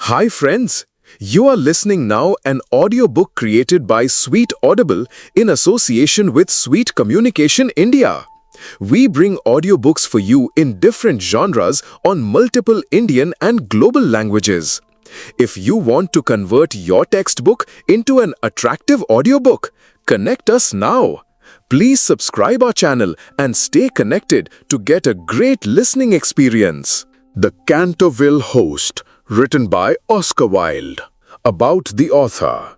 Hi friends, you are listening now an audiobook created by Sweet Audible in association with Sweet Communication India. We bring audiobooks for you in different genres on multiple Indian and global languages. If you want to convert your textbook into an attractive audiobook, connect us now. Please subscribe our channel and stay connected to get a great listening experience. The Canterville Ghost, written by Oscar Wilde. About the author.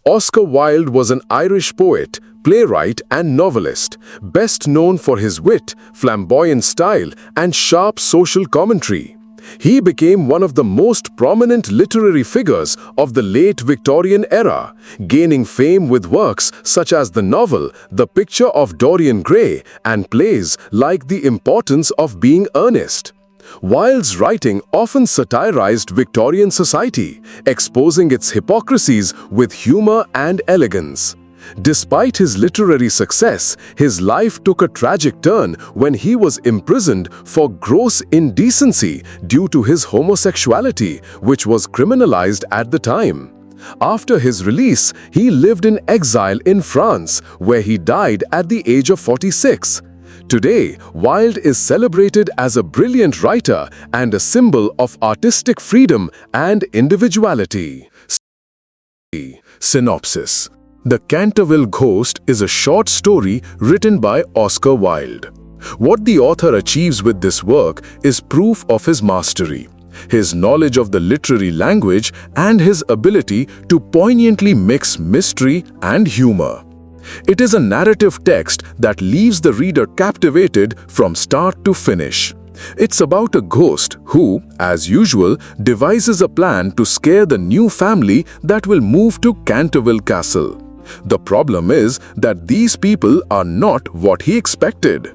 Oscar Wilde was an Irish poet, playwright and novelist, best known for his wit, flamboyant style and sharp social commentary. He became one of the most prominent literary figures of the late Victorian era, gaining fame with works such as the novel The Picture of Dorian Gray and plays like The Importance of Being Earnest. Wilde's writing often satirized Victorian society, exposing its hypocrisies with humor and elegance. Despite his literary success, his life took a tragic turn when he was imprisoned for gross indecency due to his homosexuality, which was criminalized at the time. After his release, he lived in exile in France, where he died at the age of 46. Today, Wilde is celebrated as a brilliant writer and a symbol of artistic freedom and individuality. Synopsis. The Canterville Ghost is a short story written by Oscar Wilde. What the author achieves with this work is proof of his mastery, his knowledge of the literary language, and his ability to poignantly mix mystery and humor. It is a narrative text that leaves the reader captivated from start to finish. It's about a ghost who, as usual, devises a plan to scare the new family that will move to Canterville Castle. The problem is that these people are not what he expected.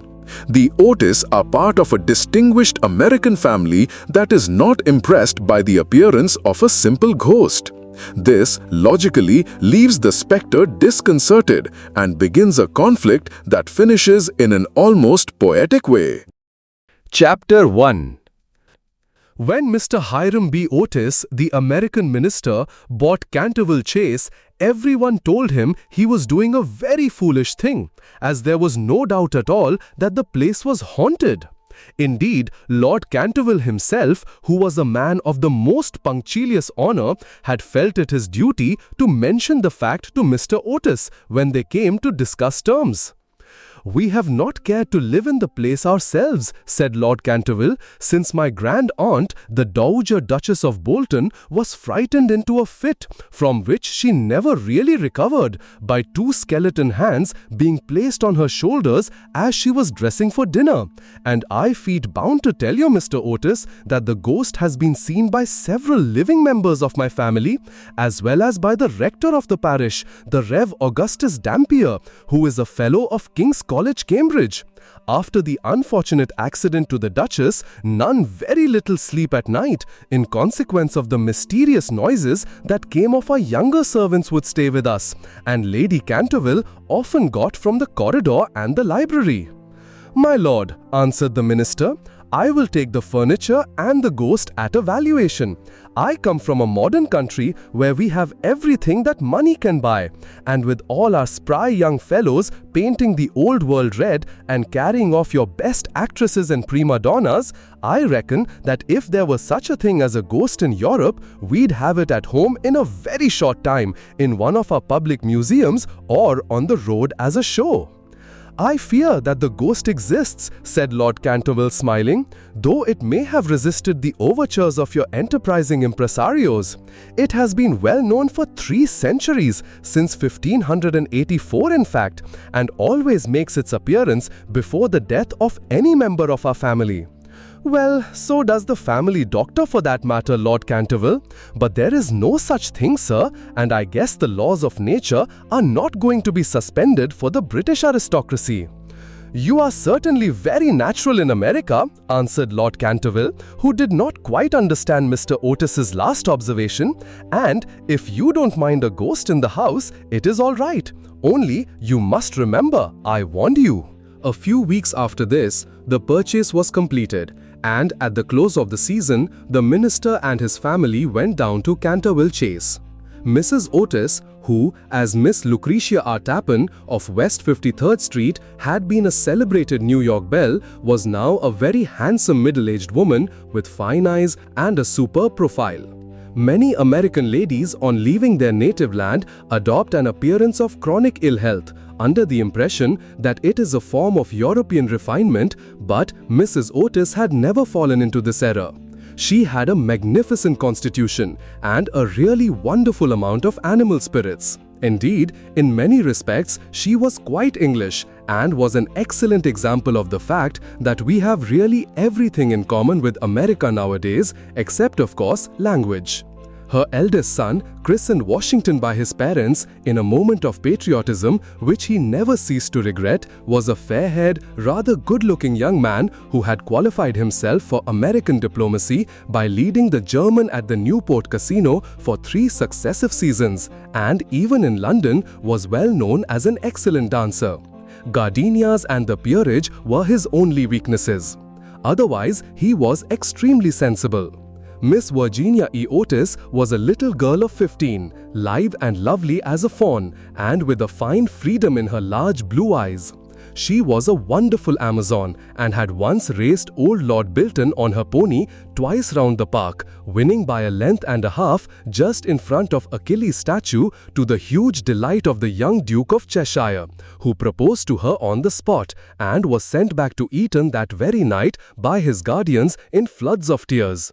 The Otis are part of a distinguished American family that is not impressed by the appearance of a simple ghost. This, logically, leaves the specter disconcerted and begins a conflict that finishes in an almost poetic way. Chapter 1. When Mr. Hiram B. Otis, the American minister, bought Canterville Chase, everyone told him he was doing a very foolish thing, as there was no doubt at all that the place was haunted. Indeed, Lord Canterville himself, who was a man of the most punctilious honor, had felt it his duty to mention the fact to Mr. Otis when they came to discuss terms. "We have not cared to live in the place ourselves," said Lord Canterville, "since my grand aunt, the Dowager Duchess of Bolton, was frightened into a fit, from which she never really recovered, by two skeleton hands being placed on her shoulders as she was dressing for dinner. And I feel bound to tell you, Mr. Otis, that the ghost has been seen by several living members of my family, as well as by the rector of the parish, the Rev. Augustus Dampier, who is a fellow of King's College, Cambridge. After the unfortunate accident to the Duchess, none very little sleep at night, in consequence of the mysterious noises that came of our younger servants would stay with us, and Lady Canterville often got from the corridor and the library." "My lord," answered the minister, "I will take the furniture and the ghost at a valuation. I come from a modern country where we have everything that money can buy, and with all our spry young fellows painting the old world red and carrying off your best actresses and prima donnas, I reckon that if there was such a thing as a ghost in Europe, we'd have it at home in a very short time, in one of our public museums or on the road as a show." "I fear that the ghost exists," said Lord Canterville, smiling, "though it may have resisted the overtures of your enterprising impresarios. It has been well known for 3 centuries, since 1584 in fact, and always makes its appearance before the death of any member of our family." "Well, so does the family doctor for that matter, Lord Canterville. But there is no such thing, sir, and I guess the laws of nature are not going to be suspended for the British aristocracy." "You are certainly very natural in America," answered Lord Canterville, who did not quite understand Mr. Otis's last observation, "and if you don't mind a ghost in the house, it is all right. Only you must remember, I warned you." A few weeks after this, the purchase was completed, And at the close of the season, the minister and his family went down to Canterville Chase. Mrs. Otis, who, as Miss Lucretia R. Tappan of West 53rd Street, had been a celebrated New York belle, was now a very handsome middle-aged woman with fine eyes and a superb profile. Many American ladies, on leaving their native land, adopt an appearance of chronic ill health, under the impression that it is a form of European refinement, but Mrs. Otis had never fallen into this error. She had a magnificent constitution and a really wonderful amount of animal spirits. Indeed, in many respects, she was quite English and was an excellent example of the fact that we have really everything in common with America nowadays, except of course, language. Her eldest son, christened Washington by his parents in a moment of patriotism which he never ceased to regret, was a fair-haired, rather good-looking young man who had qualified himself for American diplomacy by leading the German at the Newport Casino for 3 successive seasons, and even in London was well known as an excellent dancer. Gardenias and the peerage were his only weaknesses. Otherwise, he was extremely sensible. Miss Virginia E. Otis was a little girl of 15, live and lovely as a fawn, and with a fine freedom in her large blue eyes. She was a wonderful Amazon and had once raced old Lord Bilton on her pony twice round the park, winning by a length and a half just in front of Achilles' statue, to the huge delight of the young Duke of Cheshire, who proposed to her on the spot and was sent back to Eton that very night by his guardians in floods of tears.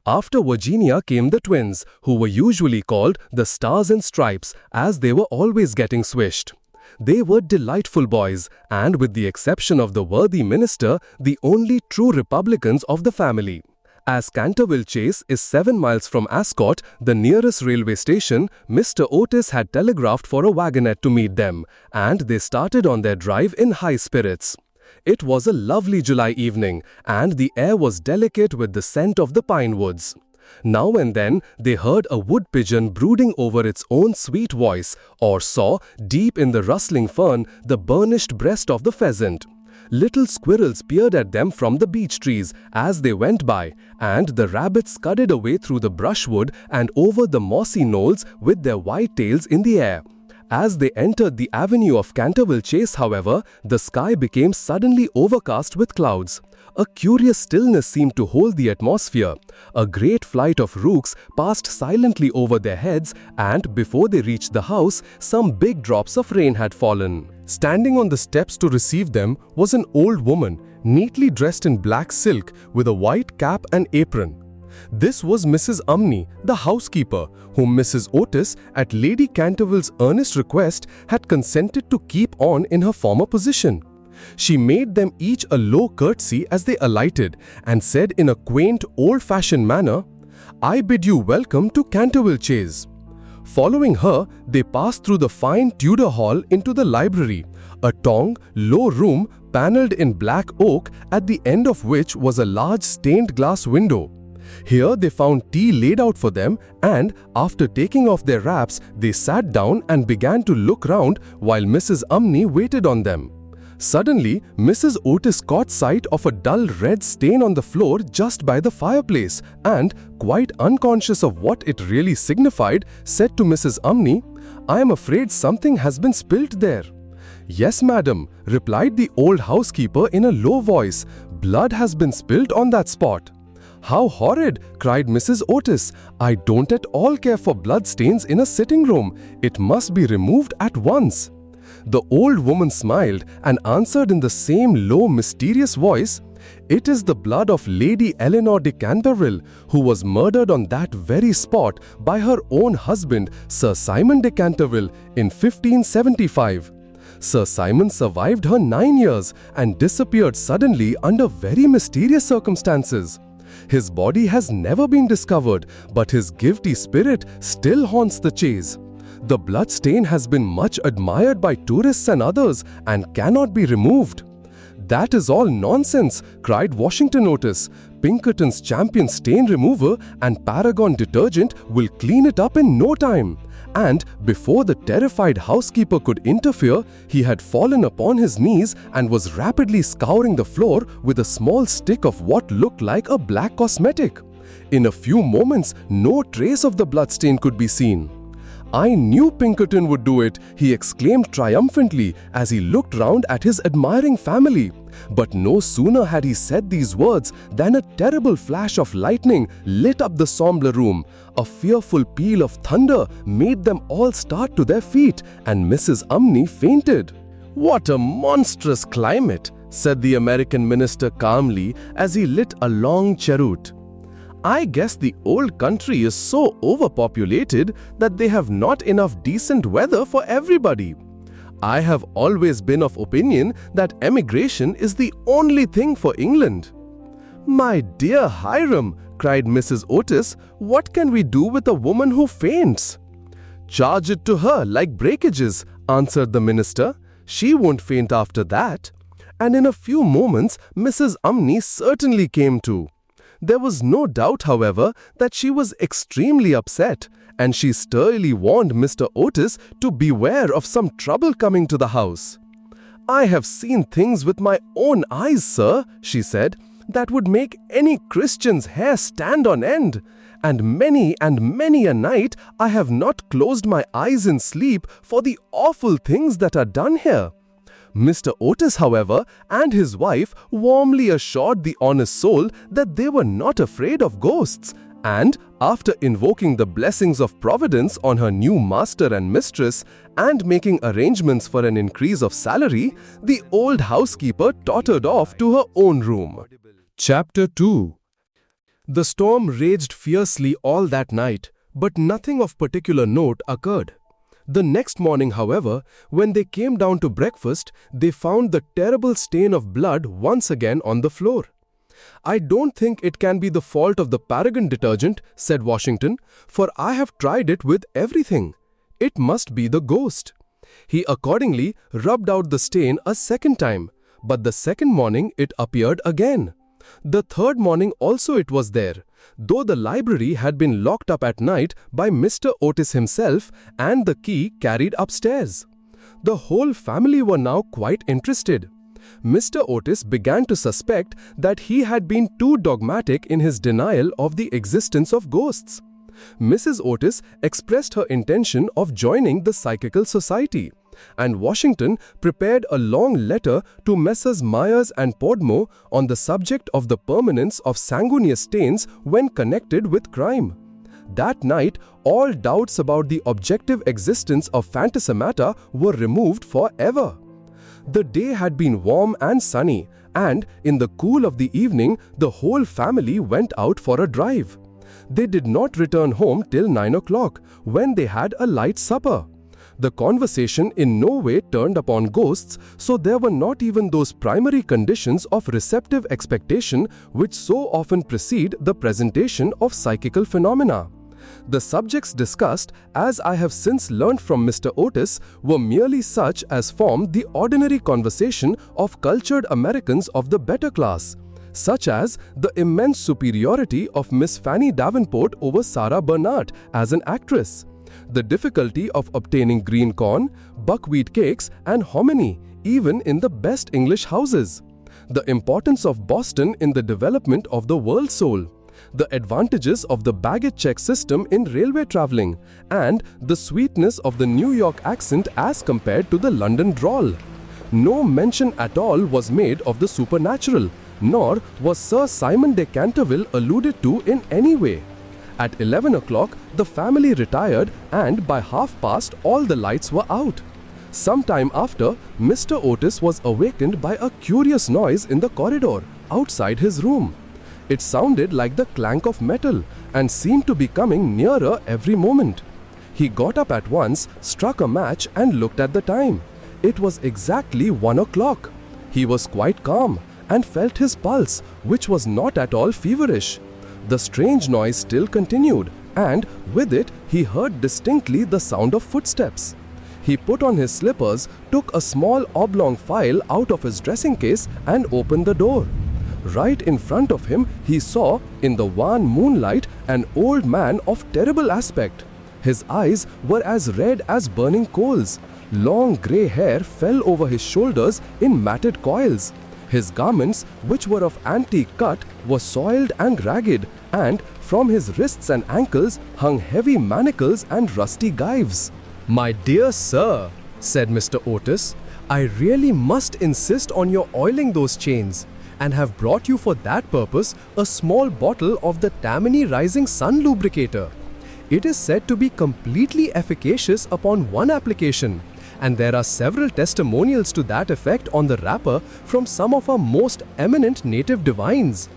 After Virginia came the twins, who were usually called the Stars and Stripes, as they were always getting swished. They were delightful boys, and with the exception of the worthy minister, the only true Republicans of the family. As Canterville Chase is 7 miles from Ascot, the nearest railway station, Mr. Otis had telegraphed for a wagonette to meet them, and they started on their drive in high spirits. It was a lovely July evening, and the air was delicate with the scent of the pine woods. Now and then, they heard a wood pigeon brooding over its own sweet voice, or saw, deep in the rustling fern, the burnished breast of the pheasant. Little squirrels peered at them from the beech trees as they went by, and the rabbits scudded away through the brushwood and over the mossy knolls with their white tails in the air. As they entered the avenue of Canterville Chase, however, the sky became suddenly overcast with clouds. A curious stillness seemed to hold the atmosphere. A great flight of rooks passed silently over their heads, and before they reached the house, some big drops of rain had fallen. Standing on the steps to receive them was an old woman, neatly dressed in black silk with a white cap and apron. This was Mrs. Umney, the housekeeper, whom Mrs. Otis, at Lady Canterville's earnest request, had consented to keep on in her former position. She made them each a low curtsy as they alighted, and said in a quaint, old-fashioned manner, "I bid you welcome to Canterville Chase." Following her, they passed through the fine Tudor hall into the library, a tall, low room panelled in black oak, at the end of which was a large stained glass window. Here they found tea laid out for them, and after taking off their wraps, they sat down and began to look round while Mrs. Umney waited on them. Suddenly, Mrs. Otis caught sight of a dull red stain on the floor just by the fireplace and, quite unconscious of what it really signified, said to Mrs. Umney, "I am afraid something has been spilt there." "Yes, madam," replied the old housekeeper in a low voice, "blood has been spilt on that spot." "How horrid!" cried Mrs. Otis. "I don't at all care for blood stains in a sitting room. It must be removed at once." The old woman smiled and answered in the same low, mysterious voice, "It is the blood of Lady Eleanor de Canterville, who was murdered on that very spot by her own husband, Sir Simon de Canterville, in 1575. Sir Simon survived her 9 years and disappeared suddenly under very mysterious circumstances. His body has never been discovered, but his guilty spirit still haunts the Chase. The blood stain has been much admired by tourists and others and cannot be removed." "That is all nonsense," cried Washington Otis. "Pinkerton's champion stain remover and Paragon detergent will clean it up in no time. and before the terrified housekeeper could interfere, he had fallen upon his knees and was rapidly scouring the floor with a small stick of what looked like a black cosmetic. In a few moments, no trace of the bloodstain could be seen. "I knew Pinkerton would do it," he exclaimed triumphantly as he looked round at his admiring family. But no sooner had he said these words than a terrible flash of lightning lit up the sombre room. A fearful peal of thunder made them all start to their feet, and Mrs. Umney fainted. "What a monstrous climate," said the American minister calmly as he lit a long cheroot. "I guess the old country is so overpopulated that they have not enough decent weather for everybody. I have always been of opinion that emigration is the only thing for England." "My dear Hiram," cried Mrs. Otis, "what can we do with a woman who faints?" "Charge it to her like breakages," answered the minister. "She won't faint after that." And in a few moments, Mrs. Umney certainly came to. There was no doubt, however, that she was extremely upset, and she sternly warned Mr. Otis to beware of some trouble coming to the house. "I have seen things with my own eyes, sir," she said, "that would make any Christian's hair stand on end. And many a night I have not closed my eyes in sleep for the awful things that are done here." Mr. Otis, however, and his wife warmly assured the honest soul that they were not afraid of ghosts, and, after invoking the blessings of Providence on her new master and mistress, and making arrangements for an increase of salary, the old housekeeper tottered off to her own room. Chapter 2. The storm raged fiercely all that night, but nothing of particular note occurred. The next morning, however, when they came down to breakfast, they found the terrible stain of blood once again on the floor. "I don't think it can be the fault of the Paragon detergent," said Washington, "for I have tried it with everything. It must be the ghost." He accordingly rubbed out the stain a second time, but the second morning it appeared again. The third morning also it was there, though the library had been locked up at night by Mr. Otis himself and the key carried upstairs. The whole family were now quite interested. Mr. Otis began to suspect that he had been too dogmatic in his denial of the existence of ghosts. Mrs. Otis expressed her intention of joining the Psychical Society, and Washington prepared a long letter to Messrs. Myers and Podmore on the subject of the permanence of sanguineous stains when connected with crime. That night, all doubts about the objective existence of phantasmata were removed forever. The day had been warm and sunny, and in the cool of the evening, the whole family went out for a drive. They did not return home till 9 o'clock, when they had a light supper. The conversation in no way turned upon ghosts, so there were not even those primary conditions of receptive expectation which so often precede the presentation of psychical phenomena. The subjects discussed, as I have since learnt from Mr. Otis, were merely such as form the ordinary conversation of cultured Americans of the better class, such as the immense superiority of Miss Fanny Davenport over Sarah Bernhardt as an actress, the difficulty of obtaining green corn, buckwheat cakes and hominy, even in the best English houses, the importance of Boston in the development of the world soul, the advantages of the baggage check system in railway traveling, and the sweetness of the New York accent as compared to the London drawl. No mention at all was made of the supernatural, nor was Sir Simon de Canterville alluded to in any way. At 11 o'clock, the family retired, and by past all the lights were out. Some time after, Mr. Otis was awakened by a curious noise in the corridor outside his room. It sounded like the clank of metal and seemed to be coming nearer every moment. He got up at once, struck a match and looked at the time. It was exactly 1 o'clock. He was quite calm and felt his pulse, which was not at all feverish. The strange noise still continued, and with it he heard distinctly the sound of footsteps. He put on his slippers, took a small oblong file out of his dressing case and opened the door. Right in front of him he saw, in the wan moonlight, an old man of terrible aspect. His eyes were as red as burning coals. Long grey hair fell over his shoulders in matted coils. His garments, which were of antique cut, were soiled and ragged, and from his wrists and ankles hung heavy manacles and rusty gyves. "My dear sir," said Mr. Otis, "I really must insist on your oiling those chains, and have brought you for that purpose a small bottle of the Tammany Rising Sun lubricator. It is said to be completely efficacious upon one application, and there are several testimonials to that effect on the wrapper from some of our most eminent native divines.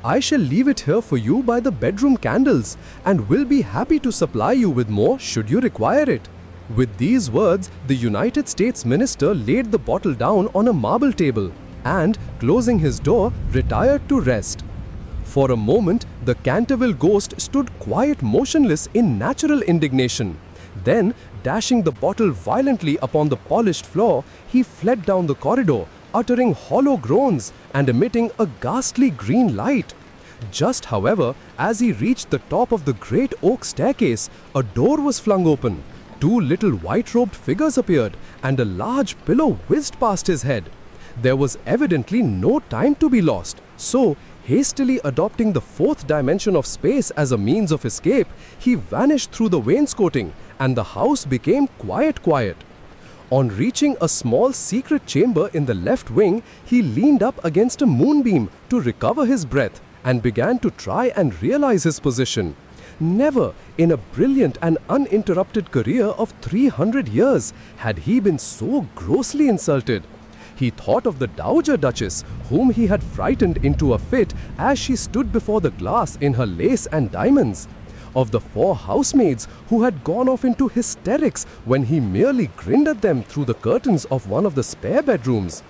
I shall leave it here for you by the bedroom candles, and will be happy to supply you with more should you require it." With these words, the United States minister laid the bottle down on a marble table, and, closing his door, retired to rest. For a moment, the Canterville Ghost stood quite motionless in natural indignation. Then, dashing the bottle violently upon the polished floor, he fled down the corridor, uttering hollow groans and emitting a ghastly green light. Just, however, as he reached the top of the great oak staircase, a door was flung open. Two little white-robed figures appeared, and a large pillow whizzed past his head. There was evidently no time to be lost, so, hastily adopting the fourth dimension of space as a means of escape, he vanished through the wainscoting, and the house became quiet. On reaching a small secret chamber in the left wing, he leaned up against a moonbeam to recover his breath and began to try and realize his position. Never, in a brilliant and uninterrupted career of 300 years, had he been so grossly insulted. He thought of the Dowager Duchess, whom he had frightened into a fit as she stood before the glass in her lace and diamonds. Of the 4 housemaids who had gone off into hysterics when he merely grinned at them through the curtains of one of the spare bedrooms.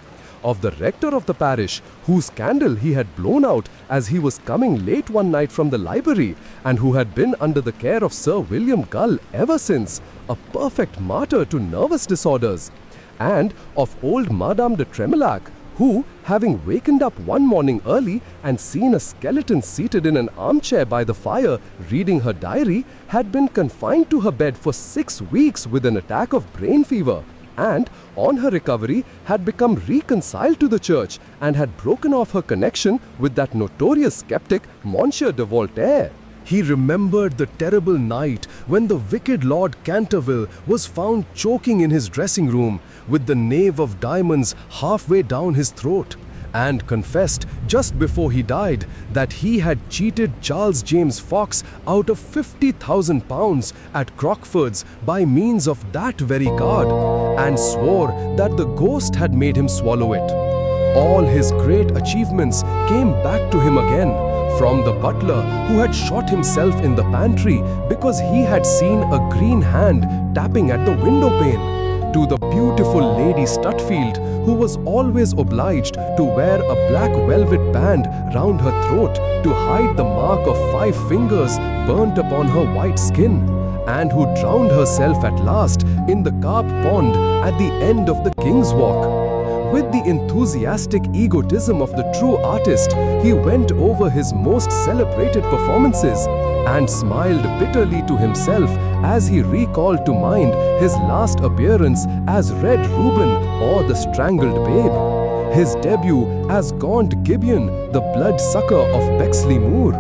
Of the rector of the parish, whose candle he had blown out as he was coming late one night from the library, and who had been under the care of Sir William Gull ever since, a perfect martyr to nervous disorders. And of old Madame de Tremelac, who, having wakened up one morning early and seen a skeleton seated in an armchair by the fire reading her diary, had been confined to her bed for 6 weeks with an attack of brain fever, and, on her recovery, had become reconciled to the church and had broken off her connection with that notorious skeptic, Monsieur de Voltaire. He remembered the terrible night when the wicked Lord Canterville was found choking in his dressing room with the knave of diamonds halfway down his throat, and confessed just before he died that he had cheated Charles James Fox out of £50,000 at Crockford's by means of that very card, and swore that the ghost had made him swallow it. All his great achievements came back to him again, from the butler who had shot himself in the pantry because he had seen a green hand tapping at the window pane, to the beautiful Lady Stutfield who was always obliged to wear a black velvet band round her throat to hide the mark of 5 fingers burnt upon her white skin, and who drowned herself at last in the carp pond at the end of the King's Walk. With the enthusiastic egotism of the true artist, he went over his most celebrated performances and smiled bitterly to himself as he recalled to mind his last appearance as Red Reuben or the Strangled Babe, his debut as Gaunt Gibeon, the bloodsucker of Bexley Moor,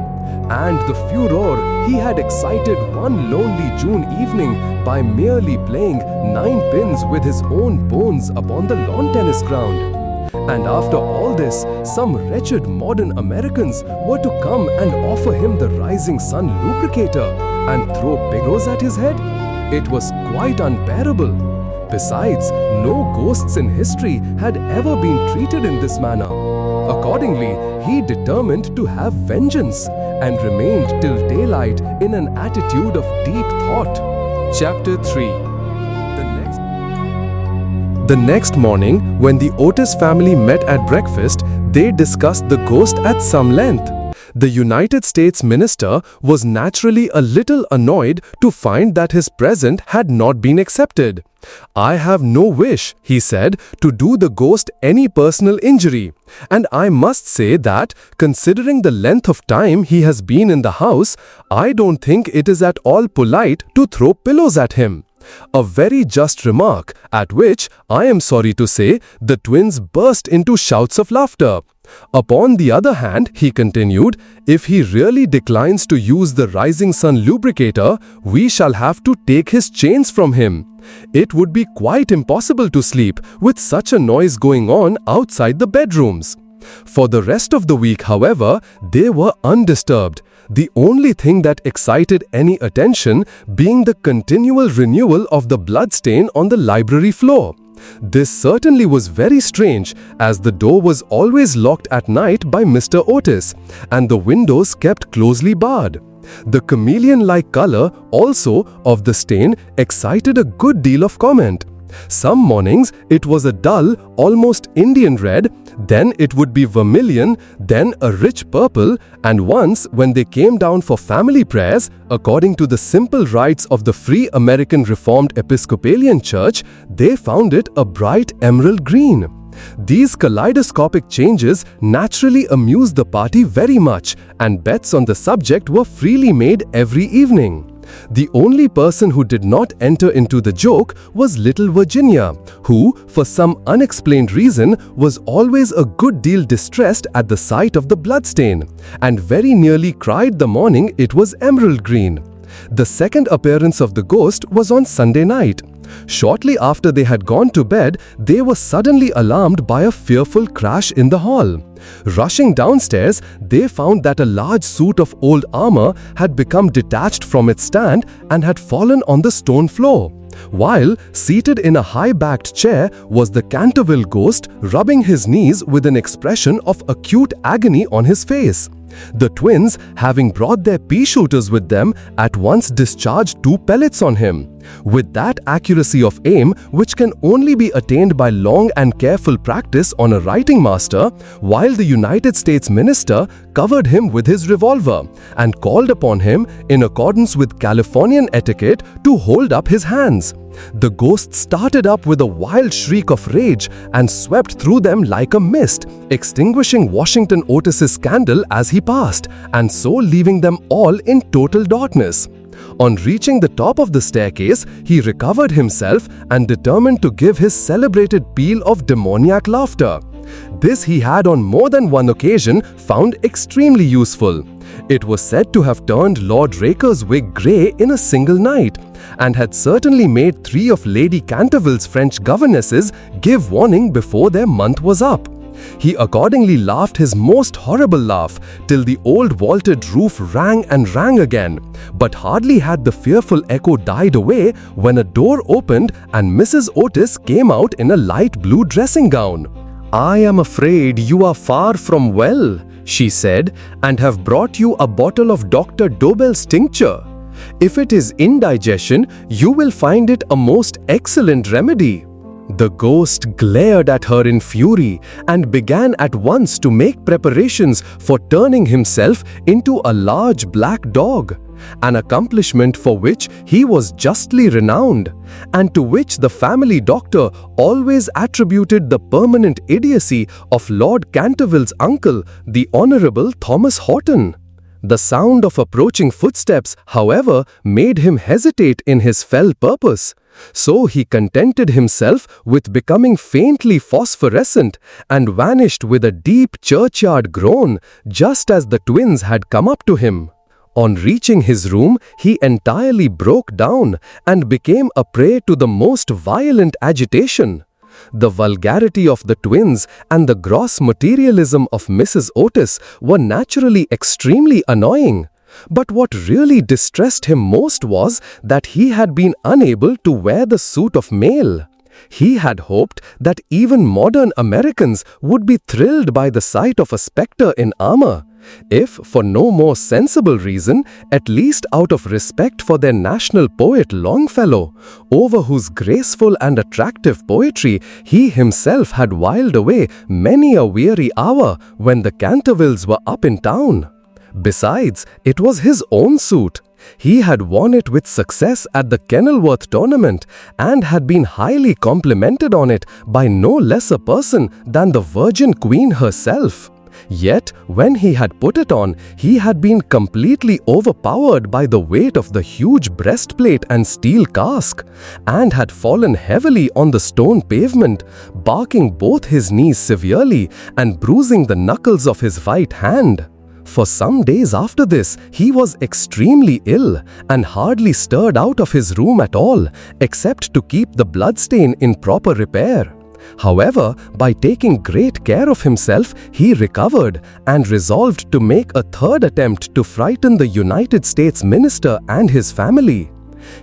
and the furor he had excited one lonely June evening by merely playing 9 pins with his own bones upon the lawn tennis ground. And after all this, some wretched modern Americans were to come and offer him the Rising Sun lubricator and throw pillows at his head? It was quite unbearable. Besides, no ghosts in history had ever been treated in this manner. Accordingly, he determined to have vengeance and remained till daylight in an attitude of deep thought. Chapter 3. The next morning, when the Otis family met at breakfast, they discussed the ghost at some length. The United States minister was naturally a little annoyed to find that his present had not been accepted. "I have no wish," he said, "to do the ghost any personal injury. And I must say that, considering the length of time he has been in the house, I don't think it is at all polite to throw pillows at him." A very just remark, at which, I am sorry to say, the twins burst into shouts of laughter. Upon the other hand, he continued, "if he really declines to use the rising sun lubricator, we shall have to take his chains from him. It would be quite impossible to sleep with such a noise going on outside the bedrooms." For the rest of the week, however, they were undisturbed, the only thing that excited any attention being the continual renewal of the bloodstain on the library floor. This certainly was very strange, as the door was always locked at night by Mr. Otis, and the windows kept closely barred. The chameleon-like color, also, of the stain excited a good deal of comment. Some mornings it was a dull, almost Indian red, then it would be vermilion, then a rich purple, and once when they came down for family prayers, according to the simple rites of the Free American Reformed Episcopalian Church, they found it a bright emerald green. These kaleidoscopic changes naturally amused the party very much, and bets on the subject were freely made every evening. The only person who did not enter into the joke was little Virginia, who, for some unexplained reason, was always a good deal distressed at the sight of the bloodstain, and very nearly cried the morning it was emerald green. The second appearance of the ghost was on Sunday night. Shortly after they had gone to bed, they were suddenly alarmed by a fearful crash in the hall. Rushing downstairs, they found that a large suit of old armor had become detached from its stand and had fallen on the stone floor, while seated in a high-backed chair was the Canterville Ghost, rubbing his knees with an expression of acute agony on his face. The twins, having brought their pea-shooters with them, at once discharged 2 pellets on him. With that accuracy of aim which can only be attained by long and careful practice on a writing master, while the United States minister covered him with his revolver and called upon him, in accordance with Californian etiquette, to hold up his hands. The ghost started up with a wild shriek of rage and swept through them like a mist, extinguishing Washington Otis's candle as he passed, and so leaving them all in total darkness. On reaching the top of the staircase, he recovered himself and determined to give his celebrated peal of demoniac laughter. This he had on more than one occasion found extremely useful. It was said to have turned Lord Raker's wig grey in a single night, and had certainly made 3 of Lady Canterville's French governesses give warning before their month was up. He accordingly laughed his most horrible laugh, till the old vaulted roof rang and rang again, but hardly had the fearful echo died away when a door opened and Mrs. Otis came out in a light blue dressing gown. "I am afraid you are far from well," she said, "and have brought you a bottle of Dr. Dobell's tincture. If it is indigestion, you will find it a most excellent remedy." The ghost glared at her in fury and began at once to make preparations for turning himself into a large black dog, an accomplishment for which he was justly renowned, and to which the family doctor always attributed the permanent idiocy of Lord Canterville's uncle, the Honourable Thomas Horton. The sound of approaching footsteps, however, made him hesitate in his fell purpose. So he contented himself with becoming faintly phosphorescent and vanished with a deep churchyard groan, just as the twins had come up to him. On reaching his room, he entirely broke down and became a prey to the most violent agitation. The vulgarity of the twins and the gross materialism of Mrs. Otis were naturally extremely annoying. But what really distressed him most was that he had been unable to wear the suit of mail. He had hoped that even modern Americans would be thrilled by the sight of a specter in armor, if for no more sensible reason, at least out of respect for their national poet Longfellow, over whose graceful and attractive poetry he himself had whiled away many a weary hour when the Cantervilles were up in town. Besides, it was his own suit. He had won it with success at the Kenilworth tournament and had been highly complimented on it by no less a person than the Virgin Queen herself. Yet, when he had put it on, he had been completely overpowered by the weight of the huge breastplate and steel casque, and had fallen heavily on the stone pavement, barking both his knees severely and bruising the knuckles of his right hand. For some days after this, he was extremely ill and hardly stirred out of his room at all, except to keep the bloodstain in proper repair. However, by taking great care of himself, he recovered and resolved to make a third attempt to frighten the United States minister and his family.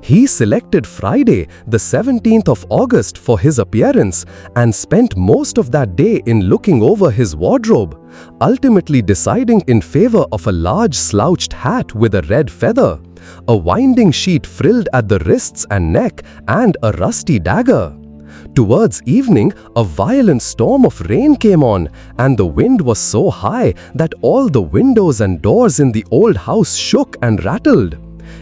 He selected Friday, the 17th of August for his appearance and spent most of that day in looking over his wardrobe, ultimately deciding in favor of a large slouched hat with a red feather, a winding sheet frilled at the wrists and neck, and a rusty dagger. Towards evening, a violent storm of rain came on, and the wind was so high that all the windows and doors in the old house shook and rattled.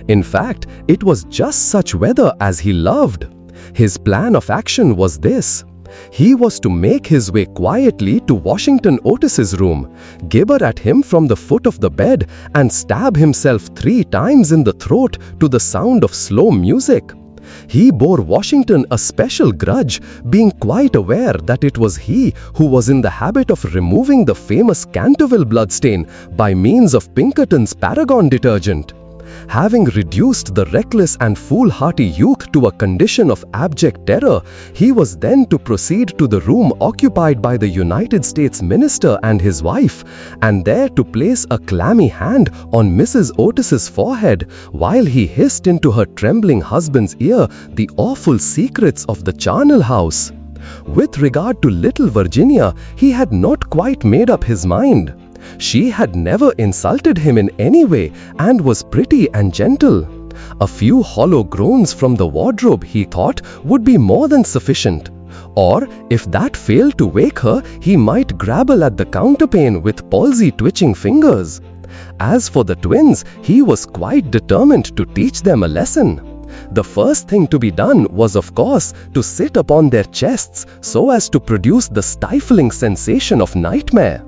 In fact, it was just such weather as he loved. His plan of action was this. He was to make his way quietly to Washington Otis's room, gibber at him from the foot of the bed, and stab himself 3 times in the throat to the sound of slow music. He bore Washington a special grudge, being quite aware that it was he who was in the habit of removing the famous Canterville bloodstain by means of Pinkerton's Paragon detergent. Having reduced the reckless and foolhardy youth to a condition of abject terror, he was then to proceed to the room occupied by the United States minister and his wife, and there to place a clammy hand on Mrs. Otis's forehead while he hissed into her trembling husband's ear the awful secrets of the charnel house. With regard to little Virginia, he had not quite made up his mind. She had never insulted him in any way and was pretty and gentle. A few hollow groans from the wardrobe, he thought, would be more than sufficient. Or, if that failed to wake her, he might grapple at the counterpane with palsy-twitching fingers. As for the twins, he was quite determined to teach them a lesson. The first thing to be done was, of course, to sit upon their chests so as to produce the stifling sensation of nightmare.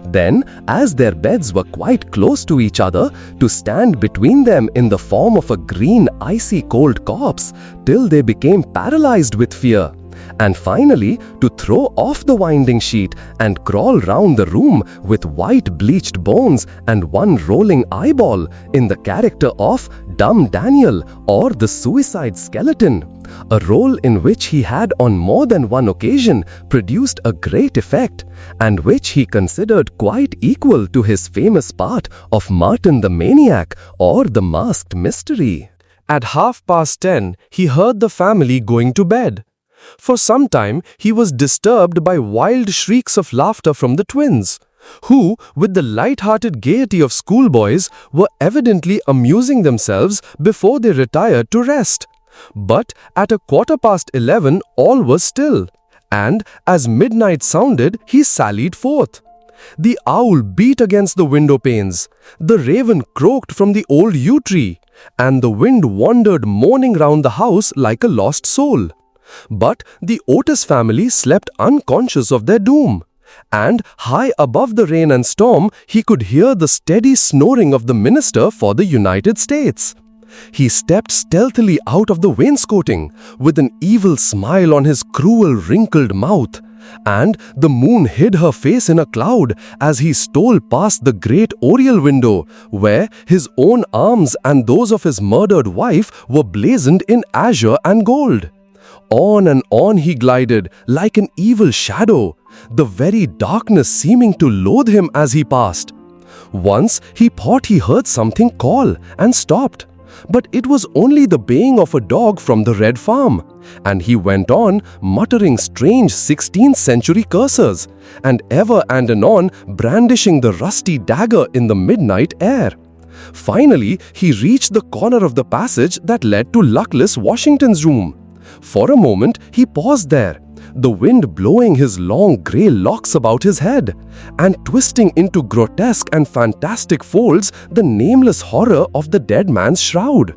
Then, as their beds were quite close to each other, to stand between them in the form of a green, icy cold corpse till they became paralyzed with fear. And finally, to throw off the winding sheet and crawl round the room with white bleached bones and one rolling eyeball in the character of Dumb Daniel or the Suicide Skeleton, a role in which he had on more than one occasion produced a great effect, and which he considered quite equal to his famous part of Martin the Maniac or the Masked Mystery. At 10:30, he heard the family going to bed. For some time, he was disturbed by wild shrieks of laughter from the twins, who, with the light-hearted gaiety of schoolboys, were evidently amusing themselves before they retired to rest. But at 11:15, all was still, and as midnight sounded, he sallied forth. The owl beat against the window panes, the raven croaked from the old yew tree, and the wind wandered moaning round the house like a lost soul. But the Otis family slept unconscious of their doom, and high above the rain and storm, he could hear the steady snoring of the minister for the United States. He stepped stealthily out of the wainscoting, with an evil smile on his cruel, wrinkled mouth, and the moon hid her face in a cloud as he stole past the great oriel window, where his own arms and those of his murdered wife were blazoned in azure and gold. On and on he glided, like an evil shadow, the very darkness seeming to loathe him as he passed. Once he thought he heard something call and stopped, but it was only the baying of a dog from the Red Farm, and he went on, muttering strange 16th century curses, and ever and anon brandishing the rusty dagger in the midnight air. Finally, he reached the corner of the passage that led to luckless Washington's room. For a moment, he paused there, the wind blowing his long grey locks about his head, and twisting into grotesque and fantastic folds the nameless horror of the dead man's shroud.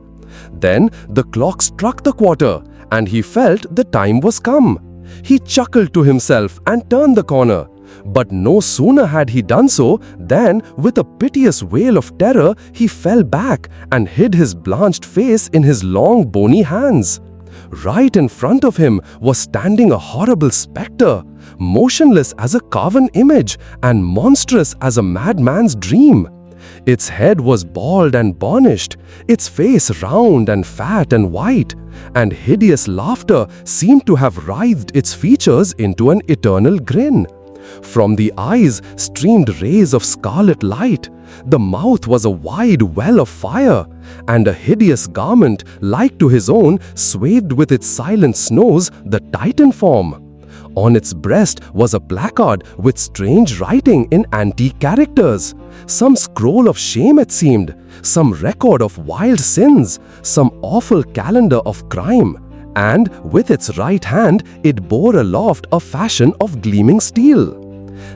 Then the clock struck the quarter, and he felt the time was come. He chuckled to himself and turned the corner. But no sooner had he done so than, with a piteous wail of terror, he fell back and hid his blanched face in his long bony hands. Right in front of him was standing a horrible specter, motionless as a carven image and monstrous as a madman's dream. Its head was bald and burnished, its face round and fat and white, and hideous laughter seemed to have writhed its features into an eternal grin. From the eyes streamed rays of scarlet light, the mouth was a wide well of fire, and a hideous garment, like to his own, swathed with its silent snows the Titan form. On its breast was a placard with strange writing in antique characters, some scroll of shame it seemed, some record of wild sins, some awful calendar of crime. And with its right hand it bore aloft a fashion of gleaming steel.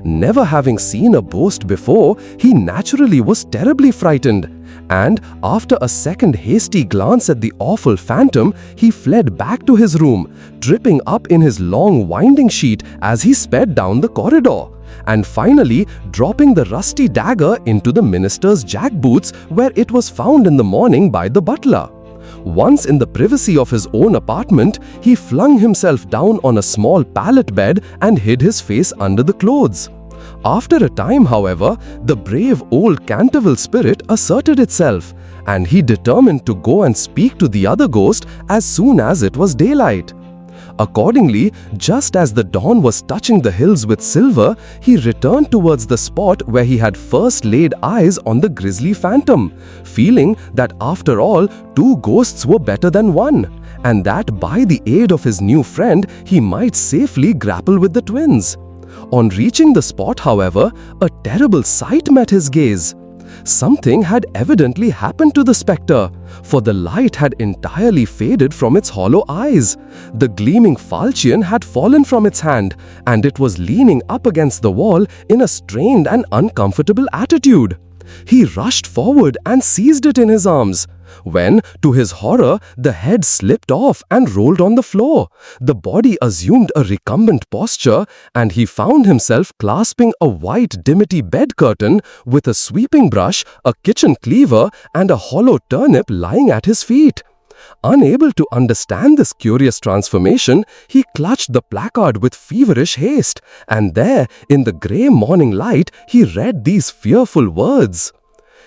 Never having seen a ghost before, he naturally was terribly frightened, and after a second hasty glance at the awful phantom, he fled back to his room, tripping up in his long winding sheet as he sped down the corridor, and finally dropping the rusty dagger into the minister's jackboots, where it was found in the morning by the butler. Once in the privacy of his own apartment, he flung himself down on a small pallet bed and hid his face under the clothes. After a time, however, the brave old Canterville spirit asserted itself, and he determined to go and speak to the other ghost as soon as it was daylight. Accordingly, just as the dawn was touching the hills with silver, he returned towards the spot where he had first laid eyes on the grisly phantom, feeling that after all, two ghosts were better than one, and that by the aid of his new friend, he might safely grapple with the twins. On reaching the spot, however, a terrible sight met his gaze. Something had evidently happened to the specter, for the light had entirely faded from its hollow eyes. The gleaming falchion had fallen from its hand, and it was leaning up against the wall in a strained and uncomfortable attitude. He rushed forward and seized it in his arms, when, to his horror, the head slipped off and rolled on the floor. The body assumed a recumbent posture, and he found himself clasping a white dimity bed curtain with a sweeping brush, a kitchen cleaver, and a hollow turnip lying at his feet. Unable to understand this curious transformation, he clutched the placard with feverish haste, and there, in the grey morning light, he read these fearful words: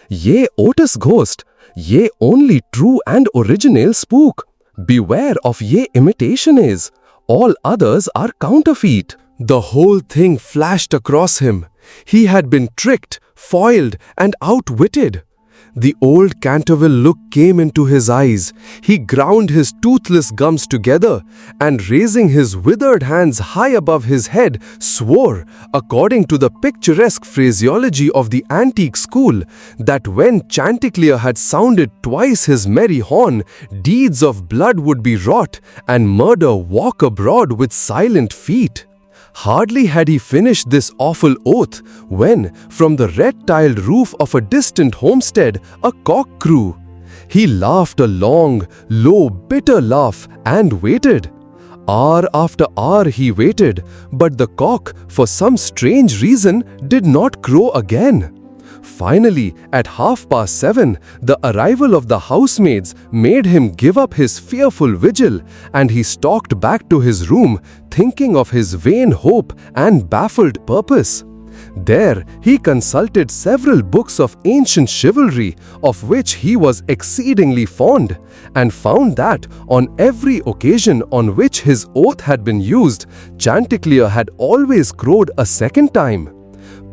"Ye Otis ghost, ye only true and original spook, beware of ye imitation is, all others are counterfeit." The whole thing flashed across him. He had been tricked, foiled, and outwitted. The old Canterville look came into his eyes. He ground his toothless gums together and, raising his withered hands high above his head, swore, according to the picturesque phraseology of the antique school, that when Chanticleer had sounded twice his merry horn, deeds of blood would be wrought and murder walk abroad with silent feet. Hardly had he finished this awful oath when, from the red-tiled roof of a distant homestead, a cock crew. He laughed a long, low, bitter laugh and waited. Hour after hour he waited, but the cock, for some strange reason, did not crow again. Finally, at 7:30, the arrival of the housemaids made him give up his fearful vigil, and he stalked back to his room, thinking of his vain hope and baffled purpose. There, he consulted several books of ancient chivalry, of which he was exceedingly fond, and found that, on every occasion on which his oath had been used, Chanticleer had always crowed a second time.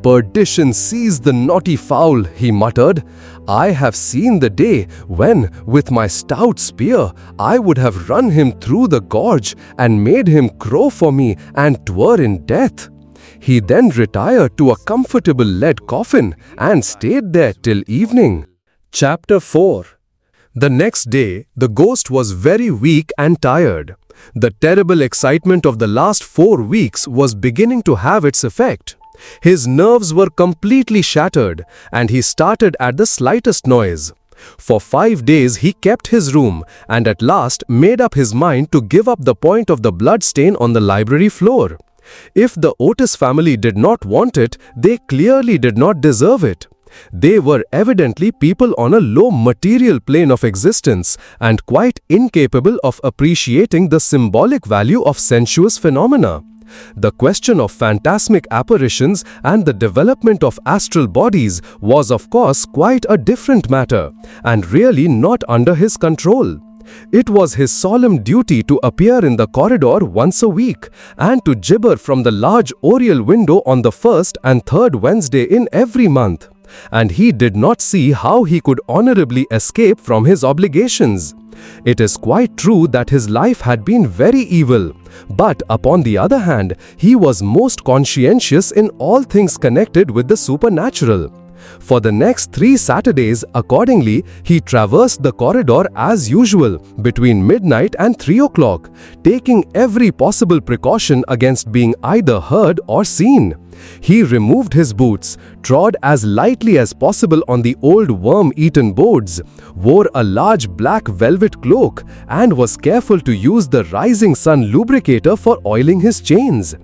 "Perdition seize the naughty fowl," he muttered. "I have seen the day when, with my stout spear, I would have run him through the gorge and made him crow for me, and 'twere in death." He then retired to a comfortable lead coffin and stayed there till evening. Chapter 4. The next day, the ghost was very weak and tired. The terrible excitement of the last 4 weeks was beginning to have its effect. His nerves were completely shattered, and he started at the slightest noise. For 5 days he kept his room and at last made up his mind to give up the point of the blood stain on the library floor. If the Otis family did not want it, they clearly did not deserve it. They were evidently people on a low material plane of existence and quite incapable of appreciating the symbolic value of sensuous phenomena. The question of phantasmic apparitions and the development of astral bodies was of course quite a different matter, and really not under his control. It was his solemn duty to appear in the corridor once a week and to gibber from the large oriel window on the first and third Wednesday in every month. And he did not see how he could honorably escape from his obligations. It is quite true that his life had been very evil, but upon the other hand, he was most conscientious in all things connected with the supernatural. For the next 3 Saturdays, accordingly, he traversed the corridor as usual between midnight and 3 o'clock, taking every possible precaution against being either heard or seen. He removed his boots, trod as lightly as possible on the old worm-eaten boards, wore a large black velvet cloak, and was careful to use the rising sun lubricator for oiling his chains.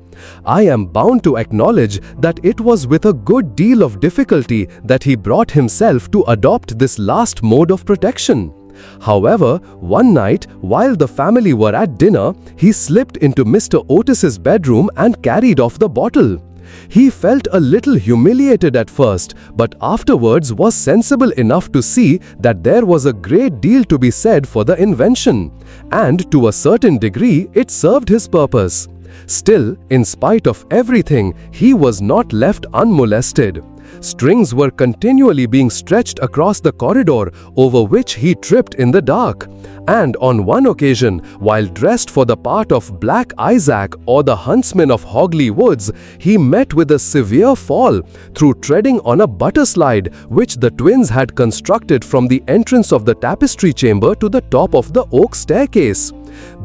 I am bound to acknowledge that it was with a good deal of difficulty that he brought himself to adopt this last mode of protection. However, one night, while the family were at dinner, he slipped into Mr. Otis's bedroom and carried off the bottle. He felt a little humiliated at first, but afterwards was sensible enough to see that there was a great deal to be said for the invention, and to a certain degree it served his purpose. Still, in spite of everything, he was not left unmolested. Strings were continually being stretched across the corridor, over which he tripped in the dark. And on one occasion, while dressed for the part of Black Isaac or the huntsman of Hogley Woods, he met with a severe fall through treading on a butter slide which the twins had constructed from the entrance of the tapestry chamber to the top of the oak staircase.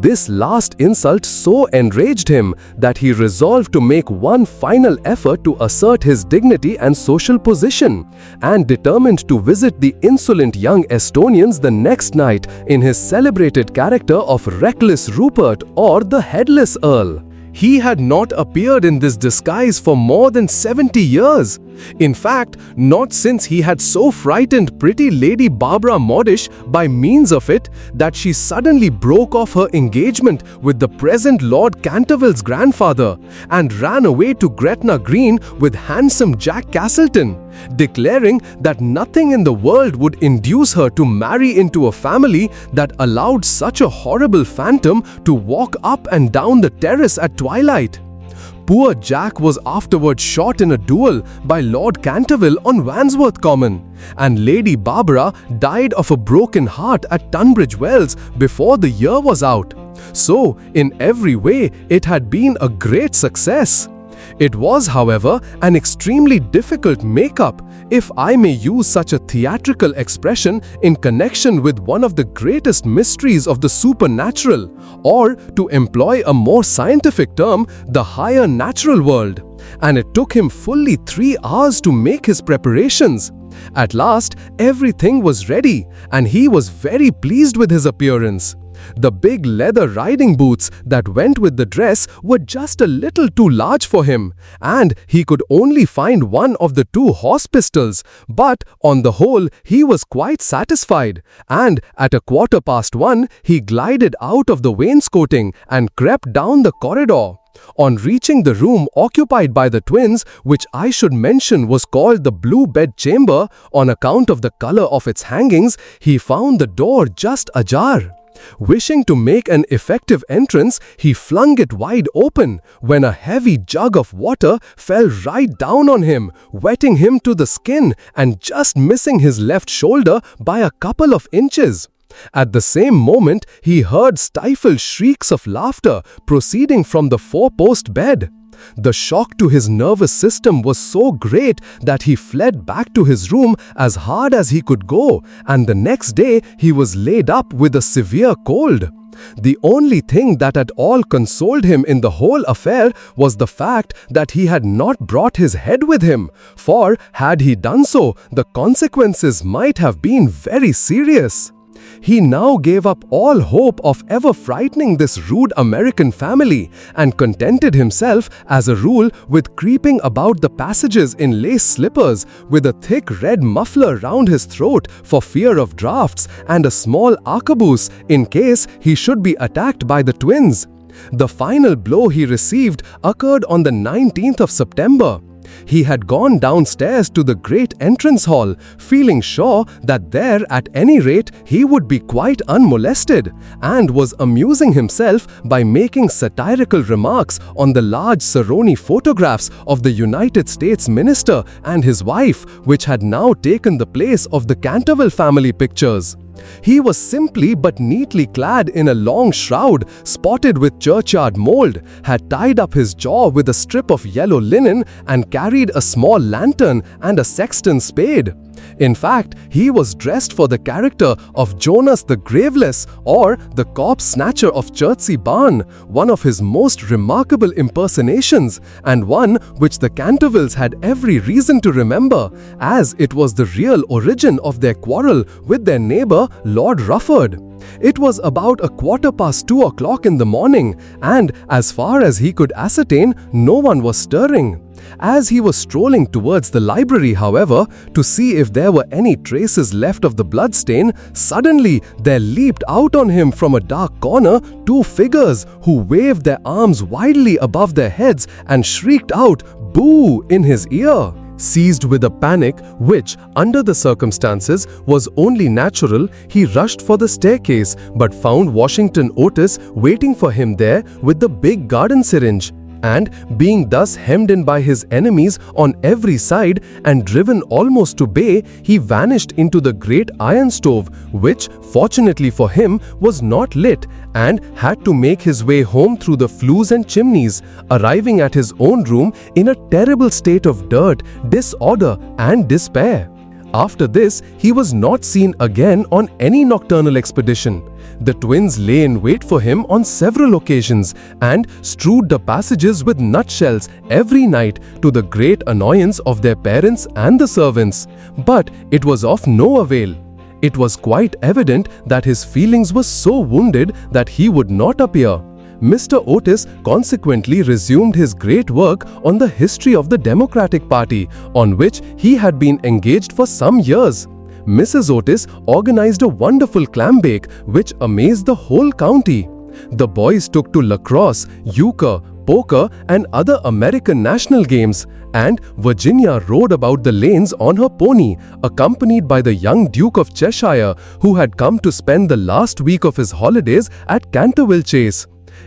This last insult so enraged him that he resolved to make one final effort to assert his dignity and social position, and determined to visit the insolent young Estonians the next night in his celebrated character of Reckless Rupert or the Headless Earl. He had not appeared in this disguise for more than 70 years. In fact, not since he had so frightened pretty Lady Barbara Modish by means of it that she suddenly broke off her engagement with the present Lord Canterville's grandfather and ran away to Gretna Green with handsome Jack Castleton, declaring that nothing in the world would induce her to marry into a family that allowed such a horrible phantom to walk up and down the terrace at twilight. Poor Jack was afterwards shot in a duel by Lord Canterville on Wandsworth Common, and Lady Barbara died of a broken heart at Tunbridge Wells before the year was out. So, in every way, it had been a great success. It was, however, an extremely difficult make-up, if I may use such a theatrical expression, in connection with one of the greatest mysteries of the supernatural, or, to employ a more scientific term, the higher natural world. And it took him fully 3 hours to make his preparations. At last, everything was ready, and he was very pleased with his appearance. The big leather riding boots that went with the dress were just a little too large for him, and he could only find one of the 2 horse pistols, but on the whole he was quite satisfied, and at 1:15 he glided out of the wainscoting and crept down the corridor. On reaching the room occupied by the twins, which I should mention was called the Blue Bed Chamber on account of the color of its hangings, he found the door just ajar. Wishing to make an effective entrance, he flung it wide open when a heavy jug of water fell right down on him, wetting him to the skin and just missing his left shoulder by a couple of inches. At the same moment, he heard stifled shrieks of laughter proceeding from the 4-post bed. The shock to his nervous system was so great that he fled back to his room as hard as he could go, and the next day he was laid up with a severe cold. The only thing that at all consoled him in the whole affair was the fact that he had not brought his head with him, for had he done so, the consequences might have been very serious. He now gave up all hope of ever frightening this rude American family and contented himself, as a rule, with creeping about the passages in lace slippers with a thick red muffler round his throat for fear of drafts and a small arquebus in case he should be attacked by the twins. The final blow he received occurred on the 19th of September. He had gone downstairs to the great entrance hall, feeling sure that there, at any rate, he would be quite unmolested, and was amusing himself by making satirical remarks on the large Saroni photographs of the United States minister and his wife, which had now taken the place of the Canterville family pictures. He was simply but neatly clad in a long shroud spotted with churchyard mold, had tied up his jaw with a strip of yellow linen, and carried a small lantern and a sexton's spade. In fact, he was dressed for the character of Jonas the Graveless, or the corpse snatcher of Chertsey Barn, one of his most remarkable impersonations, and one which the Cantervilles had every reason to remember, as it was the real origin of their quarrel with their neighbor, Lord Rufford. It was about 2:15 o'clock in the morning, and as far as he could ascertain, no one was stirring. As he was strolling towards the library, however, to see if there were any traces left of the bloodstain, suddenly there leaped out on him from a dark corner 2 figures who waved their arms wildly above their heads and shrieked out, "Boo!" in his ear. Seized with a panic which, under the circumstances, was only natural, he rushed for the staircase but found Washington Otis waiting for him there with the big garden syringe. And being thus hemmed in by his enemies on every side and driven almost to bay, he vanished into the great iron stove, which, fortunately for him, was not lit, and had to make his way home through the flues and chimneys, arriving at his own room in a terrible state of dirt, disorder, and despair. After this, he was not seen again on any nocturnal expedition. The twins lay in wait for him on several occasions and strewed the passages with nutshells every night, to the great annoyance of their parents and the servants. But it was of no avail. It was quite evident that his feelings were so wounded that he would not appear. Mr. Otis consequently resumed his great work on the history of the Democratic Party, on which he had been engaged for some years. Mrs. Otis organized a wonderful clam bake which amazed the whole county. The boys took to lacrosse, euchre, poker, and other American national games, and Virginia rode about the lanes on her pony, accompanied by the young Duke of Cheshire, who had come to spend the last week of his holidays at Canterville Chase.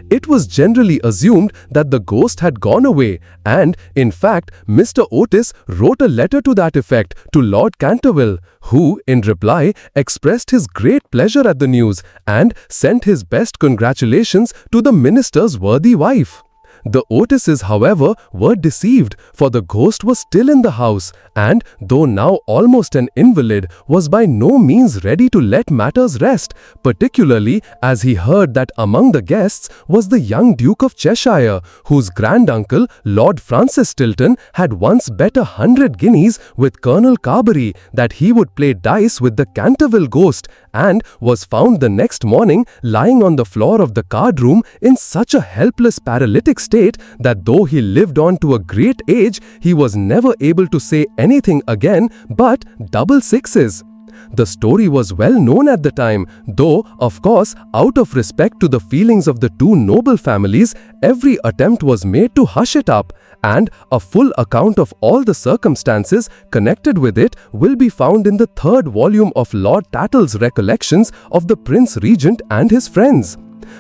It was generally assumed that the ghost had gone away, and, in fact, Mr. Otis wrote a letter to that effect to Lord Canterville, who, in reply, expressed his great pleasure at the news and sent his best congratulations to the minister's worthy wife. The Otises, however, were deceived, for the ghost was still in the house, and, though now almost an invalid, was by no means ready to let matters rest, particularly as he heard that among the guests was the young Duke of Cheshire, whose granduncle, Lord Francis Stilton, had once bet 100 guineas with Colonel Carberry that he would play dice with the Canterville Ghost, and was found the next morning lying on the floor of the card room in such a helpless paralytic state that though he lived on to a great age, he was never able to say anything again but double sixes. The story was well known at the time, though, of course, out of respect to the feelings of the two noble families, every attempt was made to hush it up, and a full account of all the circumstances connected with it will be found in the 3rd volume of Lord Tattle's Recollections of the Prince Regent and his friends.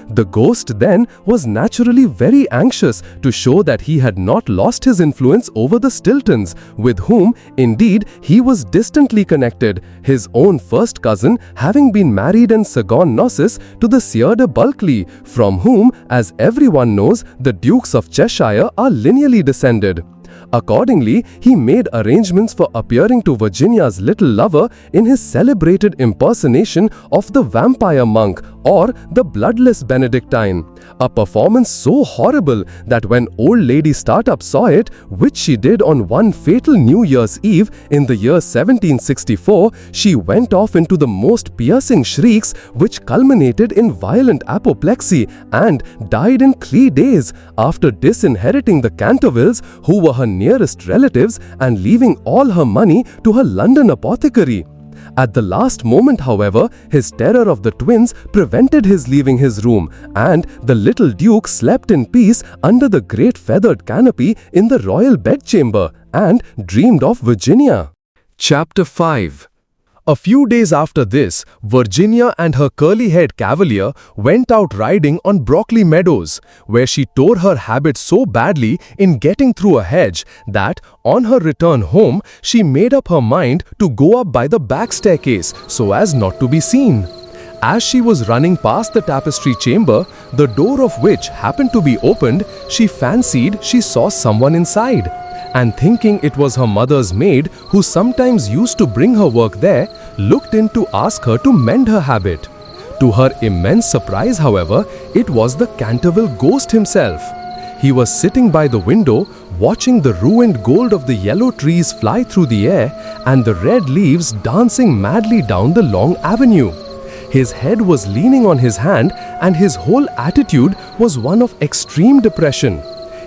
The ghost then was naturally very anxious to show that he had not lost his influence over the Stiltons, with whom, indeed, he was distantly connected, his own first cousin having been married in Saggon Gnosis to the Sieur de Bulkeley, from whom, as everyone knows, the Dukes of Cheshire are lineally descended. Accordingly, he made arrangements for appearing to Virginia's little lover in his celebrated impersonation of the vampire monk, or The Bloodless Benedictine, a performance so horrible that when old lady Startup saw it, which she did on one fatal New Year's Eve in the year 1764, she went off into the most piercing shrieks which culminated in violent apoplexy and died in 3 days after disinheriting the Cantervilles, who were her nearest relatives, and leaving all her money to her London apothecary. At the last moment, however, his terror of the twins prevented his leaving his room, and the little Duke slept in peace under the great feathered canopy in the royal bedchamber and dreamed of Virginia. Chapter 5. A few days after this, Virginia and her curly-haired cavalier went out riding on Brockley Meadows, where she tore her habit so badly in getting through a hedge that, on her return home, she made up her mind to go up by the back staircase so as not to be seen. As she was running past the tapestry chamber, the door of which happened to be opened, she fancied she saw someone inside. And thinking it was her mother's maid, who sometimes used to bring her work there, looked in to ask her to mend her habit. To her immense surprise, however, it was the Canterville Ghost himself. He was sitting by the window, watching the ruined gold of the yellow trees fly through the air and the red leaves dancing madly down the long avenue. His head was leaning on his hand, and his whole attitude was one of extreme depression.